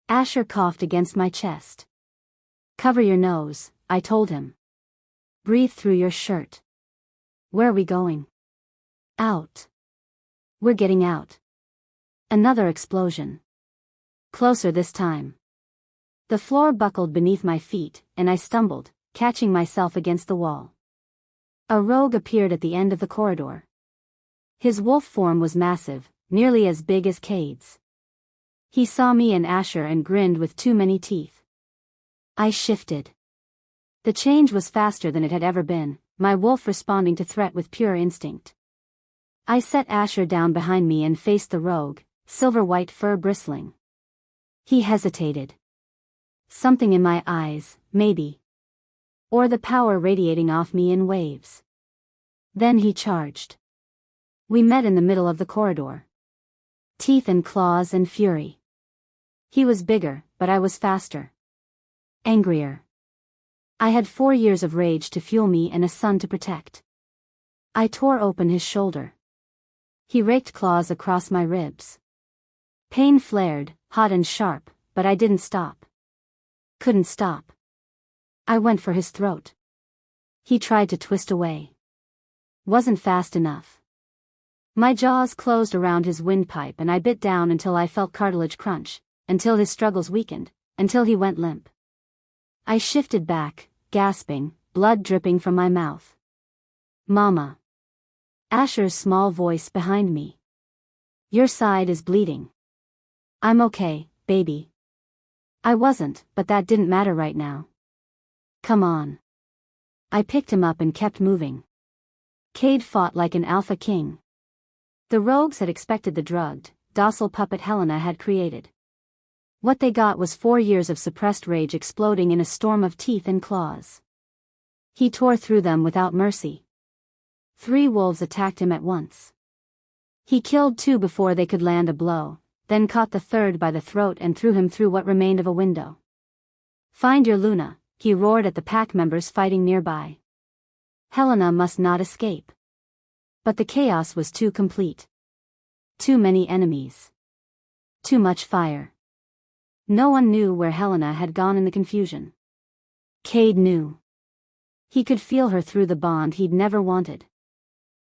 Asher coughed against my chest. Cover your nose, I told him. Breathe through your shirt. Where are we going? Out. We're getting out. Another explosion. Closer this time. The floor buckled beneath my feet, and I stumbled, catching myself against the wall. A rogue appeared at the end of the corridor. His wolf form was massive, nearly as big as Cade's. He saw me and Asher and grinned with too many teeth. I shifted. The change was faster than it had ever been, my wolf responding to threat with pure instinct. I set Asher down behind me and faced the rogue, silver-white fur bristling. He hesitated. Something in my eyes, maybe. Or the power radiating off me in waves. Then he charged. We met in the middle of the corridor. Teeth and claws and fury. He was bigger, but I was faster. Angrier. I had 4 years of rage to fuel me and a son to protect. I tore open his shoulder. He raked claws across my ribs. Pain flared, hot and sharp, but I didn't stop. Couldn't stop. I went for his throat. He tried to twist away. Wasn't fast enough. My jaws closed around his windpipe and I bit down until I felt cartilage crunch, until his struggles weakened, until he went limp. I shifted back, gasping, blood dripping from my mouth. Mama. Asher's small voice behind me. Your side is bleeding. I'm okay, baby. I wasn't, but that didn't matter right now. Come on. I picked him up and kept moving. Cade fought like an alpha king. The rogues had expected the drugged, docile puppet Helena had created. What they got was 4 years of suppressed rage exploding in a storm of teeth and claws. He tore through them without mercy. 3 wolves attacked him at once. He killed 2 before they could land a blow, then caught the 3rd by the throat and threw him through what remained of a window. Find your Luna, he roared at the pack members fighting nearby. Helena must not escape. But the chaos was too complete. Too many enemies. Too much fire. No one knew where Helena had gone in the confusion. Cade knew. He could feel her through the bond he'd never wanted.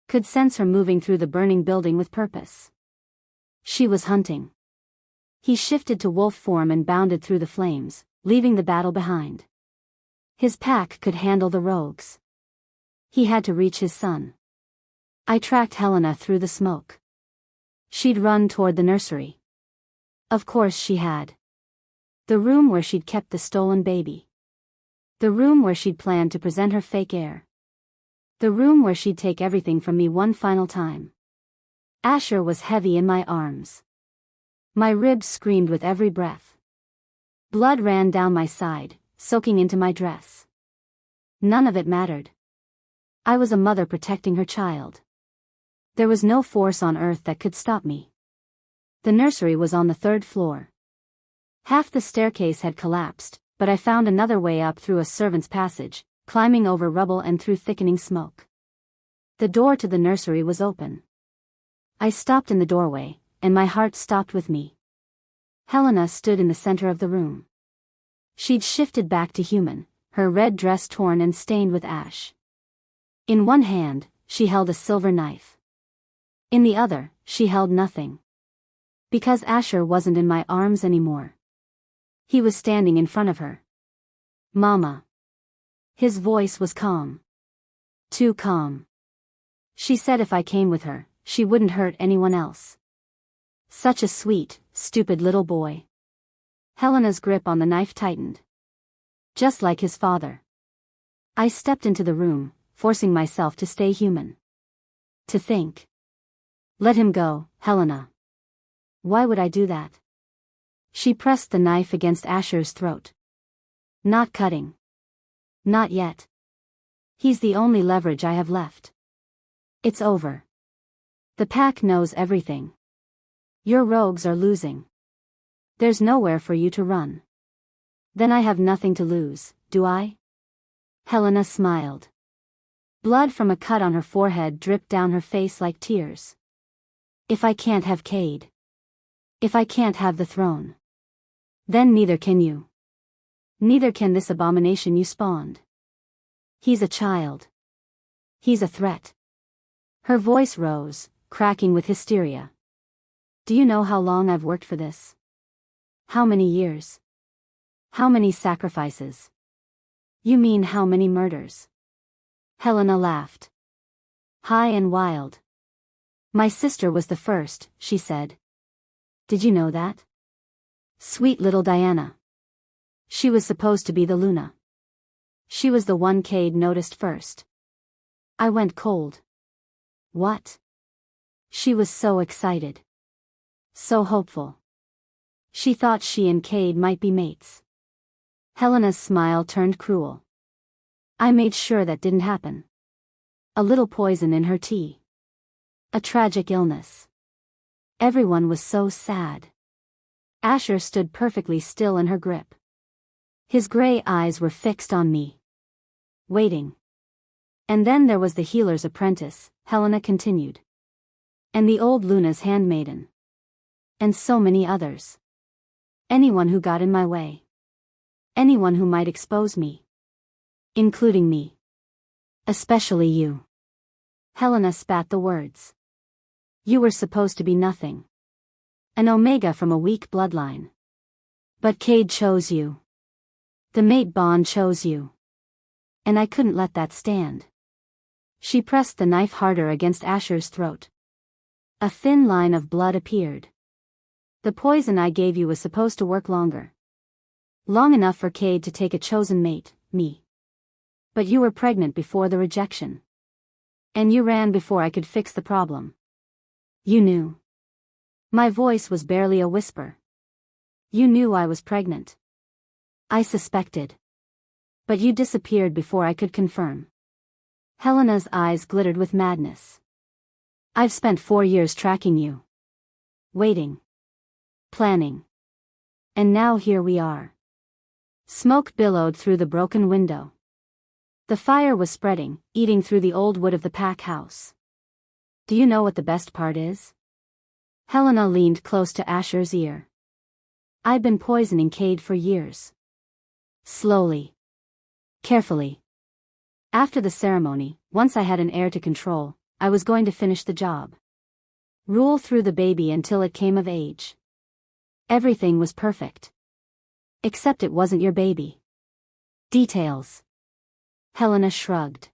Could sense her moving through the burning building with purpose. She was hunting. He shifted to wolf form and bounded through the flames, leaving the battle behind. His pack could handle the rogues. He had to reach his son. I tracked Helena through the smoke. She'd run toward the nursery. Of course she had. The room where she'd kept the stolen baby. The room where she'd planned to present her fake heir. The room where she'd take everything from me one final time. Asher was heavy in my arms. My ribs screamed with every breath. Blood ran down my side, soaking into my dress. None of it mattered. I was a mother protecting her child. There was no force on earth that could stop me. The nursery was on the 3rd floor. Half the staircase had collapsed, but I found another way up through a servant's passage, climbing over rubble and through thickening smoke. The door to the nursery was open. I stopped in the doorway, and my heart stopped with me. Helena stood in the center of the room. She'd shifted back to human, her red dress torn and stained with ash. In one hand, she held a silver knife. In the other, she held nothing. Because Asher wasn't in my arms anymore. He was standing in front of her. Mama. His voice was calm. Too calm. She said if I came with her, she wouldn't hurt anyone else. Such a sweet, stupid little boy. Helena's grip on the knife tightened. Just like his father. I stepped into the room, forcing myself to stay human. To think. Let him go, Helena. Why would I do that? She pressed the knife against Asher's throat. Not cutting. Not yet. He's the only leverage I have left. It's over. The pack knows everything. Your rogues are losing. There's nowhere for you to run. Then I have nothing to lose, do I? Helena smiled. Blood from a cut on her forehead dripped down her face like tears. If I can't have Cade. If I can't have the throne. Then neither can you. Neither can this abomination you spawned. He's a child. He's a threat. Her voice rose, cracking with hysteria. Do you know how long I've worked for this? How many years? How many sacrifices? You mean how many murders? Helena laughed. High and wild. My sister was the first, she said. Did you know that? Sweet little Diana. She was supposed to be the Luna. She was the one Cade noticed first. I went cold. What? She was so excited. So hopeful. She thought she and Cade might be mates. Helena's smile turned cruel. I made sure that didn't happen. A little poison in her tea. A tragic illness. Everyone was so sad. Asher stood perfectly still in her grip. His gray eyes were fixed on me. Waiting. And then there was the healer's apprentice, Helena continued. And the old Luna's handmaiden. And so many others. Anyone who got in my way. Anyone who might expose me. Including me. Especially you. Helena spat the words. You were supposed to be nothing. An omega from a weak bloodline. But Cade chose you. The mate bond chose you. And I couldn't let that stand. She pressed the knife harder against Asher's throat. A thin line of blood appeared. The poison I gave you was supposed to work longer. Long enough for Cade to take a chosen mate, me. But you were pregnant before the rejection. And you ran before I could fix the problem. You knew. My voice was barely a whisper. You knew I was pregnant. I suspected. But you disappeared before I could confirm. Helena's eyes glittered with madness. I've spent 4 years tracking you. Waiting. Planning. And now here we are. Smoke billowed through the broken window. The fire was spreading, eating through the old wood of the pack house. Do you know what the best part is? Helena leaned close to Asher's ear. I've been poisoning Cade for years. Slowly. Carefully. After the ceremony, once I had an heir to control, I was going to finish the job. Rule through the baby until it came of age. Everything was perfect. Except it wasn't your baby. Details. Helena shrugged.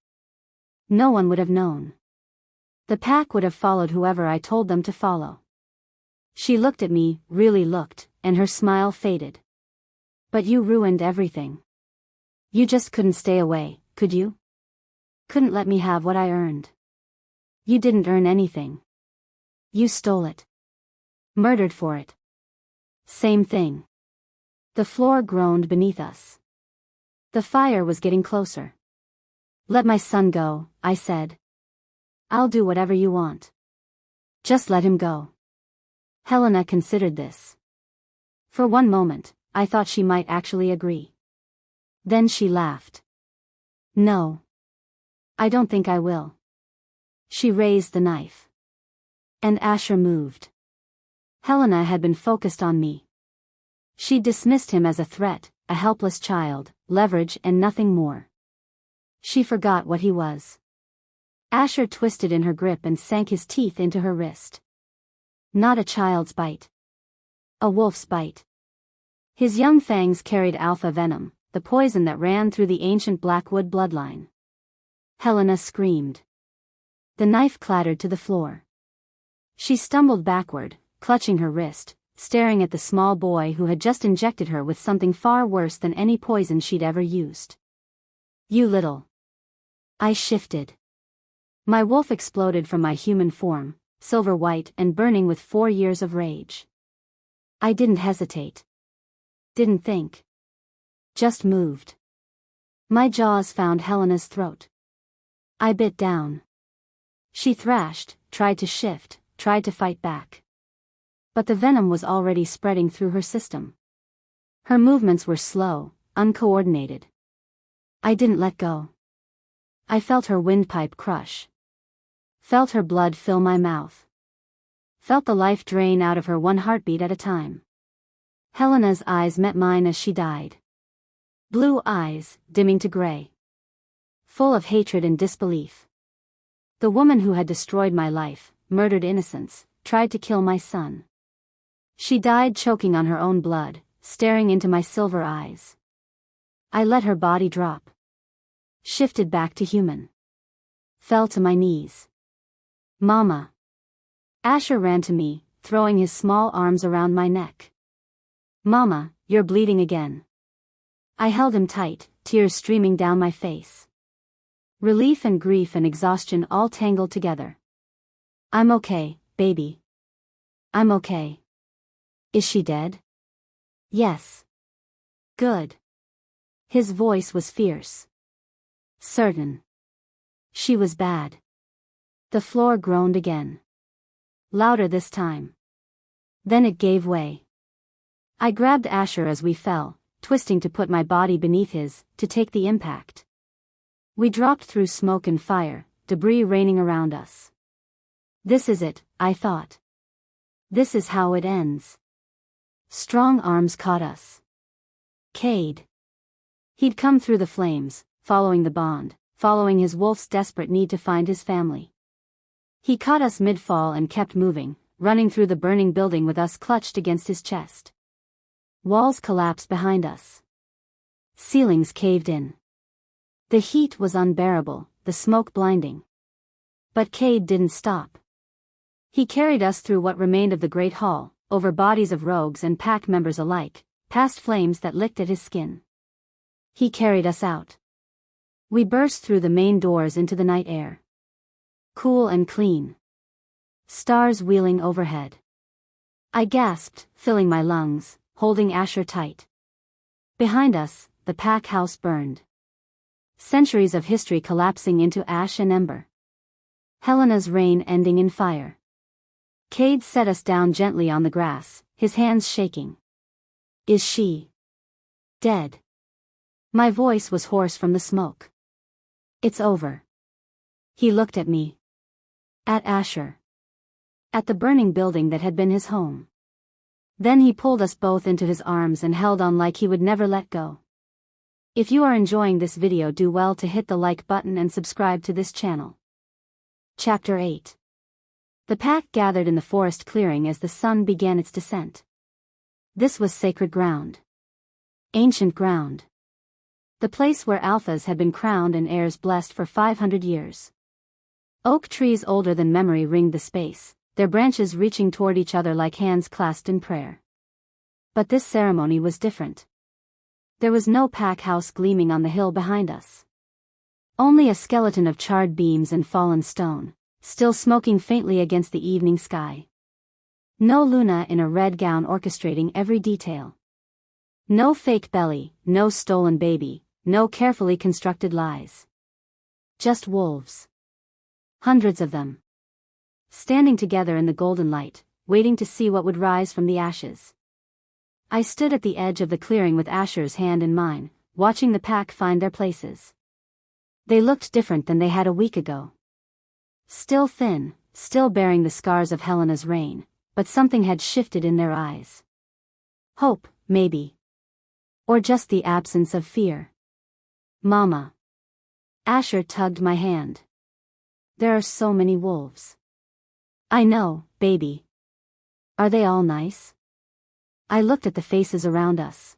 No one would have known. The pack would have followed whoever I told them to follow. She looked at me, really looked, and her smile faded. But you ruined everything. You just couldn't stay away, could you? Couldn't let me have what I earned. You didn't earn anything. You stole it. Murdered for it. Same thing. The floor groaned beneath us. The fire was getting closer. Let my son go, I said. I'll do whatever you want. Just let him go. Helena considered this. For one moment, I thought she might actually agree. Then she laughed. No. I don't think I will. She raised the knife. And Asher moved. Helena had been focused on me. She dismissed him as a threat, a helpless child, leverage and nothing more. She forgot what he was. Asher twisted in her grip and sank his teeth into her wrist. Not a child's bite. A wolf's bite. His young fangs carried alpha venom, the poison that ran through the ancient Blackwood bloodline. Helena screamed. The knife clattered to the floor. She stumbled backward, clutching her wrist, staring at the small boy who had just injected her with something far worse than any poison she'd ever used. You little. I shifted. My wolf exploded from my human form, silver white and burning with 4 years of rage. I didn't hesitate. Didn't think. Just moved. My jaws found Helena's throat. I bit down. She thrashed, tried to shift, tried to fight back. But the venom was already spreading through her system. Her movements were slow, uncoordinated. I didn't let go. I felt her windpipe crush. Felt her blood fill my mouth. Felt the life drain out of her one heartbeat at a time. Helena's eyes met mine as she died. Blue eyes, dimming to gray. Full of hatred and disbelief. The woman who had destroyed my life, murdered innocents, tried to kill my son. She died choking on her own blood, staring into my silver eyes. I let her body drop. Shifted back to human. Fell to my knees. Mama. Asher ran to me, throwing his small arms around my neck. Mama, you're bleeding again. I held him tight, tears streaming down my face. Relief and grief and exhaustion all tangled together. I'm okay, baby. I'm okay. Is she dead? Yes. Good. His voice was fierce. Certain. She was bad. The floor groaned again. Louder this time. Then it gave way. I grabbed Asher as we fell, twisting to put my body beneath his, to take the impact. We dropped through smoke and fire, debris raining around us. This is it, I thought. This is how it ends. Strong arms caught us. Cade. He'd come through the flames, following the bond, following his wolf's desperate need to find his family. He caught us mid-fall and kept moving, running through the burning building with us clutched against his chest. Walls collapsed behind us. Ceilings caved in. The heat was unbearable, the smoke blinding. But Cade didn't stop. He carried us through what remained of the Great Hall, over bodies of rogues and pack members alike, past flames that licked at his skin. He carried us out. We burst through the main doors into the night air. Cool and clean. Stars wheeling overhead. I gasped, filling my lungs, holding Asher tight. Behind us, the pack house burned. Centuries of history collapsing into ash and ember. Helena's reign ending in fire. Cade set us down gently on the grass, his hands shaking. Is she dead? My voice was hoarse from the smoke. It's over. He looked at me. At Asher. At the burning building that had been his home. Then he pulled us both into his arms and held on like he would never let go. If you are enjoying this video, do well to hit the like button and subscribe to this channel. Chapter 8. The pack gathered in the forest clearing as the sun began its descent. This was sacred ground. Ancient ground. The place where alphas had been crowned and heirs blessed for 500 years. Oak trees older than memory ringed the space, their branches reaching toward each other like hands clasped in prayer. But this ceremony was different. There was no pack house gleaming on the hill behind us. Only a skeleton of charred beams and fallen stone, still smoking faintly against the evening sky. No Luna in a red gown orchestrating every detail. No fake belly, no stolen baby, no carefully constructed lies. Just wolves. Hundreds of them. Standing together in the golden light, waiting to see what would rise from the ashes. I stood at the edge of the clearing with Asher's hand in mine, watching the pack find their places. They looked different than they had a week ago. Still thin, still bearing the scars of Helena's reign, but something had shifted in their eyes. Hope, maybe. Or just the absence of fear. Mama. Asher tugged my hand. There are so many wolves. I know, baby. Are they all nice? I looked at the faces around us.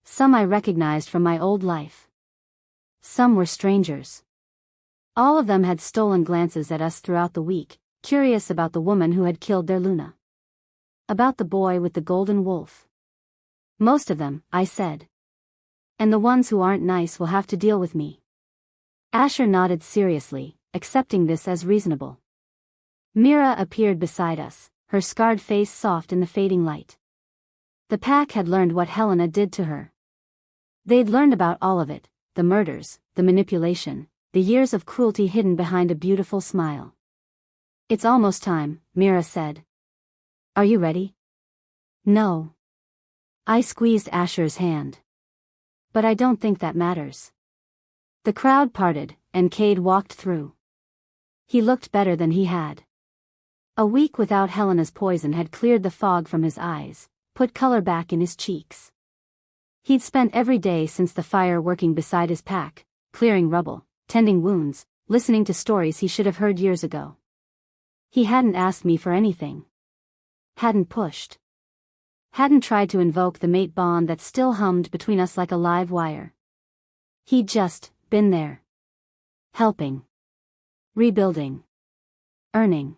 Some I recognized from my old life. Some were strangers. All of them had stolen glances at us throughout the week, curious about the woman who had killed their Luna. About the boy with the golden wolf. Most of them, I said. And the ones who aren't nice will have to deal with me. Asher nodded seriously, accepting this as reasonable. Mira appeared beside us, her scarred face soft in the fading light. The pack had learned what Helena did to her. They'd learned about all of it, the murders, the manipulation, the years of cruelty hidden behind a beautiful smile. It's almost time, Mira said. Are you ready? No. I squeezed Asher's hand. But I don't think that matters. The crowd parted, and Cade walked through. He looked better than he had. A week without Helena's poison had cleared the fog from his eyes, put color back in his cheeks. He'd spent every day since the fire working beside his pack, clearing rubble, tending wounds, listening to stories he should have heard years ago. He hadn't asked me for anything. Hadn't pushed. Hadn't tried to invoke the mate bond that still hummed between us like a live wire. He'd just been there. Helping. Rebuilding. Earning.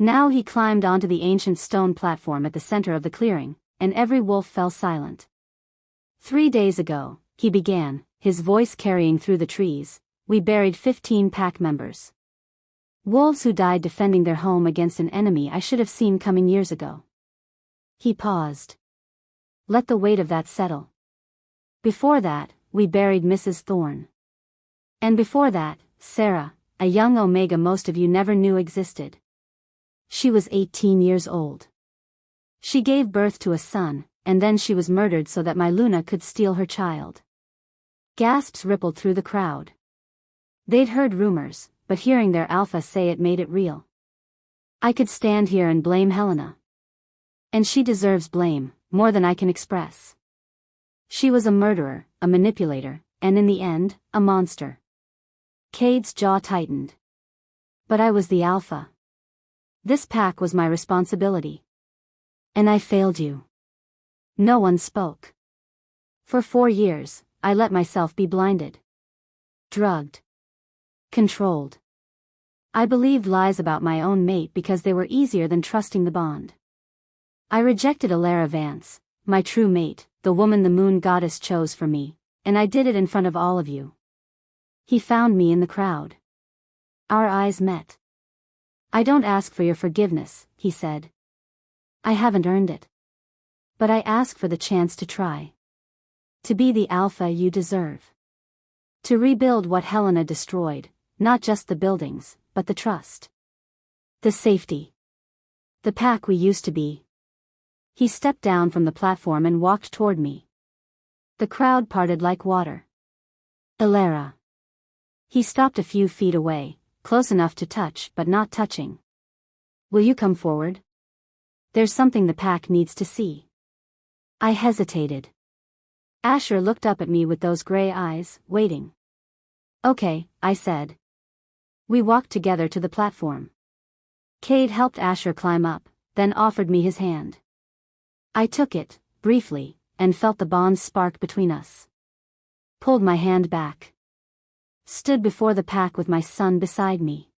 Now he climbed onto the ancient stone platform at the center of the clearing, and every wolf fell silent. 3 days ago, he began, his voice carrying through the trees, we buried 15 pack members. Wolves who died defending their home against an enemy I should have seen coming years ago. He paused. Let the weight of that settle. Before that, we buried Mrs. Thorne. And before that, Sarah, a young Omega most of you never knew existed. She was 18 years old. She gave birth to a son, and then she was murdered so that my Luna could steal her child. Gasps rippled through the crowd. They'd heard rumors, but hearing their alpha say it made it real. I could stand here and blame Helena. And she deserves blame, more than I can express. She was a murderer, a manipulator, and in the end, a monster. Cade's jaw tightened. But I was the alpha. This pack was my responsibility. And I failed you. No one spoke. For 4 years, I let myself be blinded. Drugged. Controlled. I believed lies about my own mate because they were easier than trusting the bond. I rejected Lyra Vance, my true mate, the woman the moon goddess chose for me, and I did it in front of all of you. He found me in the crowd. Our eyes met. I don't ask for your forgiveness, he said. I haven't earned it. But I ask for the chance to try. To be the alpha you deserve. To rebuild what Helena destroyed, not just the buildings, but the trust. The safety. The pack we used to be. He stepped down from the platform and walked toward me. The crowd parted like water. Lyra. He stopped a few feet away, close enough to touch but not touching. Will you come forward? There's something the pack needs to see. I hesitated. Asher looked up at me with those gray eyes, waiting. Okay, I said. We walked together to the platform. Cade helped Asher climb up, then offered me his hand. I took it, briefly, and felt the bond spark between us. Pulled my hand back. Stood before the pack with my son beside me.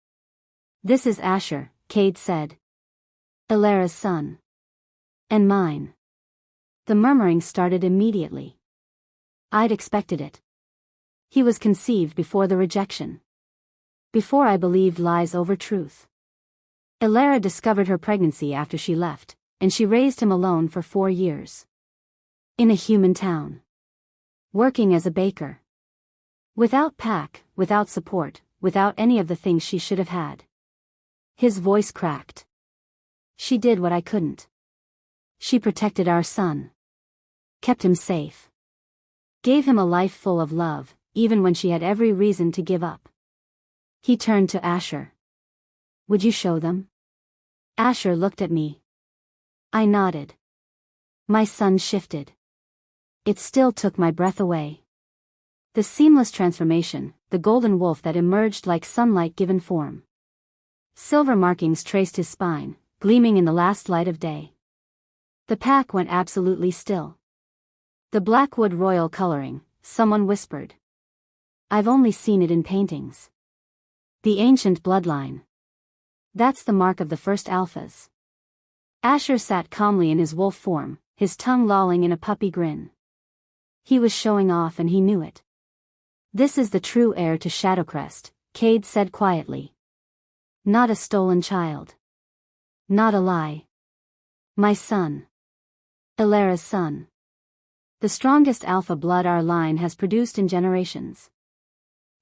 This is Asher, Cade said. Lyra's son. And mine. The murmuring started immediately. I'd expected it. He was conceived before the rejection. Before I believed lies over truth. Lyra discovered her pregnancy after she left, and she raised him alone for 4 years. In a human town. Working as a baker. Without pack, without support, without any of the things she should have had. His voice cracked. She did what I couldn't. She protected our son. Kept him safe. Gave him a life full of love, even when she had every reason to give up. He turned to Asher. Would you show them? Asher looked at me. I nodded. My son shifted. It still took my breath away. The seamless transformation, the golden wolf that emerged like sunlight given form. Silver markings traced his spine, gleaming in the last light of day. The pack went absolutely still. The Blackwood royal coloring, someone whispered. I've only seen it in paintings. The ancient bloodline. That's the mark of the first alphas. Asher sat calmly in his wolf form, his tongue lolling in a puppy grin. He was showing off and he knew it. This is the true heir to Shadowcrest, Cade said quietly. Not a stolen child. Not a lie. My son. Lyra's son. The strongest alpha blood our line has produced in generations.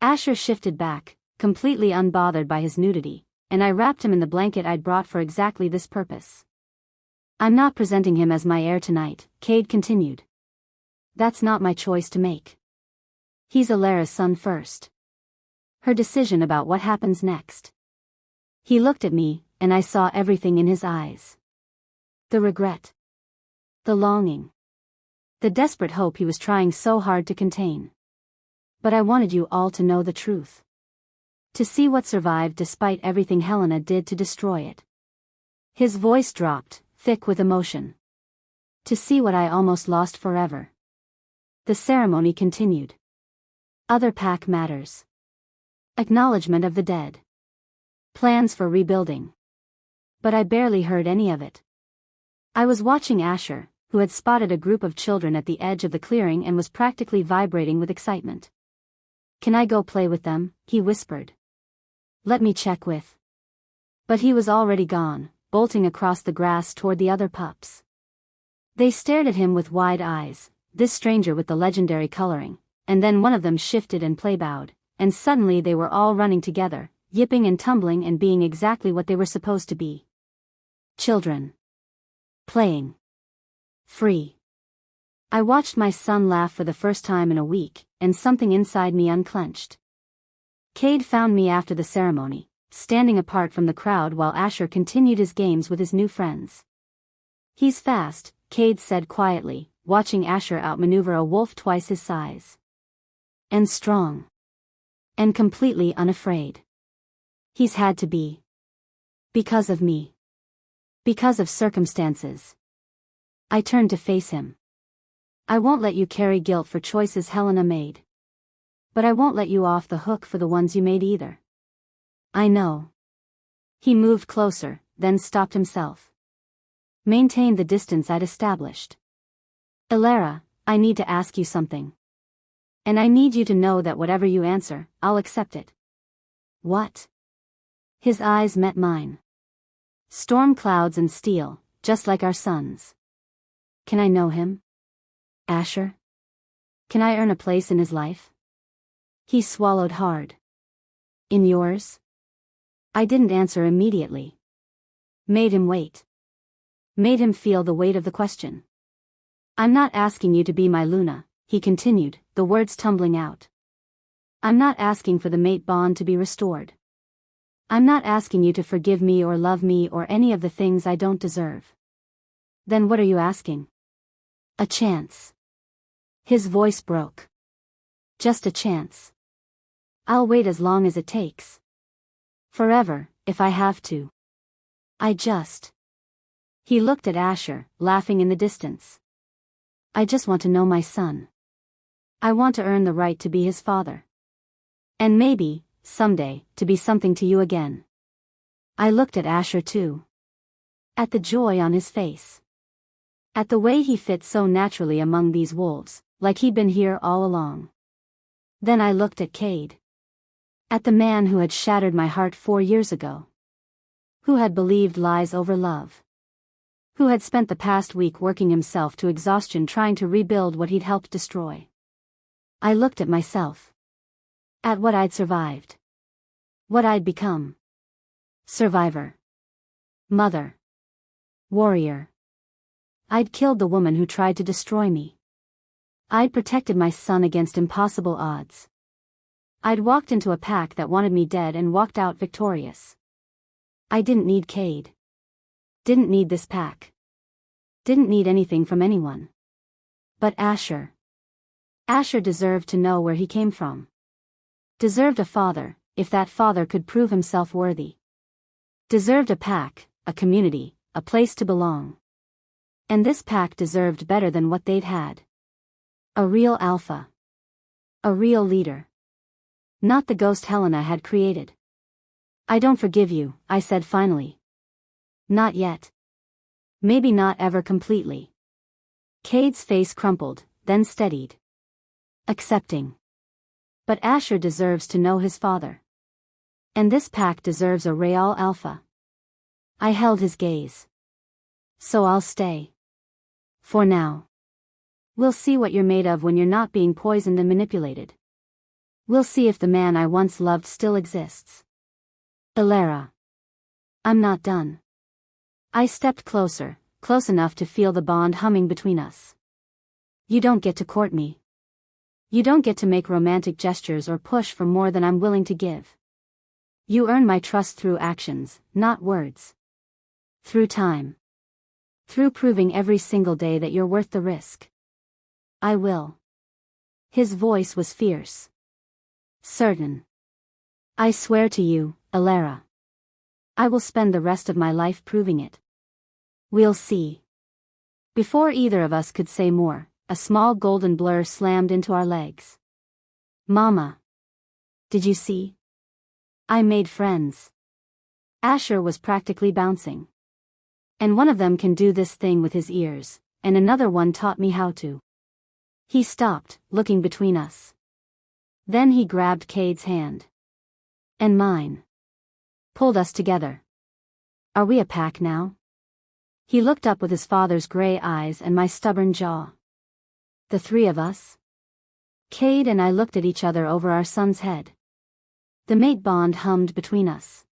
Asher shifted back, completely unbothered by his nudity, and I wrapped him in the blanket I'd brought for exactly this purpose. I'm not presenting him as my heir tonight, Cade continued. That's not my choice to make. He's Lyra's son first. Her decision about what happens next. He looked at me, and I saw everything in his eyes. The regret. The longing. The desperate hope he was trying so hard to contain. But I wanted you all to know the truth. To see what survived despite everything Helena did to destroy it. His voice dropped, thick with emotion. To see what I almost lost forever. The ceremony continued. Other pack matters. Acknowledgement of the dead. Plans for rebuilding. But I barely heard any of it. I was watching Asher, who had spotted a group of children at the edge of the clearing and was practically vibrating with excitement. Can I go play with them? He whispered. Let me check with. But he was already gone, bolting across the grass toward the other pups. They stared at him with wide eyes, this stranger with the legendary coloring, and then one of them shifted and play-bowed, and suddenly they were all running together, yipping and tumbling and being exactly what they were supposed to be. Children. Playing. Free. I watched my son laugh for the first time in a week, and something inside me unclenched. Cade found me after the ceremony, standing apart from the crowd while Asher continued his games with his new friends. He's fast, Cade said quietly, watching Asher outmaneuver a wolf twice his size. And strong. And completely unafraid. He's had to be. Because of me. Because of circumstances. I turned to face him. I won't let you carry guilt for choices Helena made. But I won't let you off the hook for the ones you made either. I know. He moved closer, then stopped himself. Maintained the distance I'd established. Lyra, I need to ask you something. And I need you to know that whatever you answer, I'll accept it. What? His eyes met mine. Storm clouds and steel, just like our sons. Can I know him? Asher? Can I earn a place in his life? He swallowed hard. In yours? I didn't answer immediately. Made him wait. Made him feel the weight of the question. I'm not asking you to be my Luna, he continued, the words tumbling out. I'm not asking for the mate bond to be restored. I'm not asking you to forgive me or love me or any of the things I don't deserve. Then what are you asking? A chance. His voice broke. Just a chance. I'll wait as long as it takes. Forever, if I have to. He looked at Asher, laughing in the distance. I just want to know my son. I want to earn the right to be his father. And maybe, someday, to be something to you again. I looked at Asher too. At the joy on his face. At the way he fit so naturally among these wolves, like he'd been here all along. Then I looked at Cade. At the man who had shattered my heart 4 years ago. Who had believed lies over love. Who had spent the past week working himself to exhaustion trying to rebuild what he'd helped destroy. I looked at myself. At what I'd survived. What I'd become. Survivor. Mother. Warrior. I'd killed the woman who tried to destroy me. I'd protected my son against impossible odds. I'd walked into a pack that wanted me dead and walked out victorious. I didn't need Cade. Didn't need this pack. Didn't need anything from anyone. But Asher. Asher deserved to know where he came from. Deserved a father, if that father could prove himself worthy. Deserved a pack, a community, a place to belong. And this pack deserved better than what they'd had. A real alpha. A real leader. Not the ghost Helena had created. I don't forgive you, I said finally. Not yet. Maybe not ever completely. Cade's face crumpled, then steadied. Accepting. But Asher deserves to know his father. And this pack deserves a real alpha. I held his gaze. So I'll stay. For now. We'll see what you're made of when you're not being poisoned and manipulated. We'll see if the man I once loved still exists. Lyra. I'm not done. I stepped closer, close enough to feel the bond humming between us. You don't get to court me. You don't get to make romantic gestures or push for more than I'm willing to give. You earn my trust through actions, not words. Through time. Through proving every single day that you're worth the risk. I will. His voice was fierce. Certain. I swear to you, Lyra. I will spend the rest of my life proving it. We'll see. Before either of us could say more, a small golden blur slammed into our legs. Mama. Did you see? I made friends. Asher was practically bouncing. And one of them can do this thing with his ears, and another one taught me how to. He stopped, looking between us. Then he grabbed Cade's hand. And mine. Pulled us together. Are we a pack now? He looked up with his father's gray eyes and my stubborn jaw. The three of us? Cade and I looked at each other over our son's head. The mate bond hummed between us.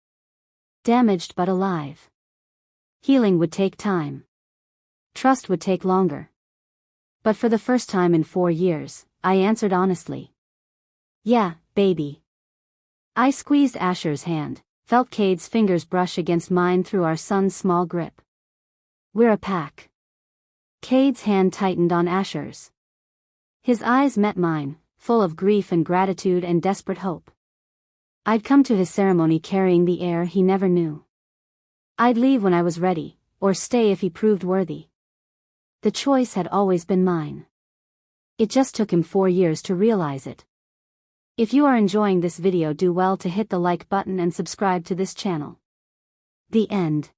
Damaged but alive. Healing would take time. Trust would take longer. But for the first time in 4 years, I answered honestly. Yeah, baby. I squeezed Asher's hand, felt Cade's fingers brush against mine through our son's small grip. We're a pack. Cade's hand tightened on Asher's. His eyes met mine, full of grief and gratitude and desperate hope. I'd come to his ceremony carrying the heir he never knew. I'd leave when I was ready, or stay if he proved worthy. The choice had always been mine. It just took him 4 years to realize it. If you are enjoying this video, do well to hit the like button and subscribe to this channel. The end.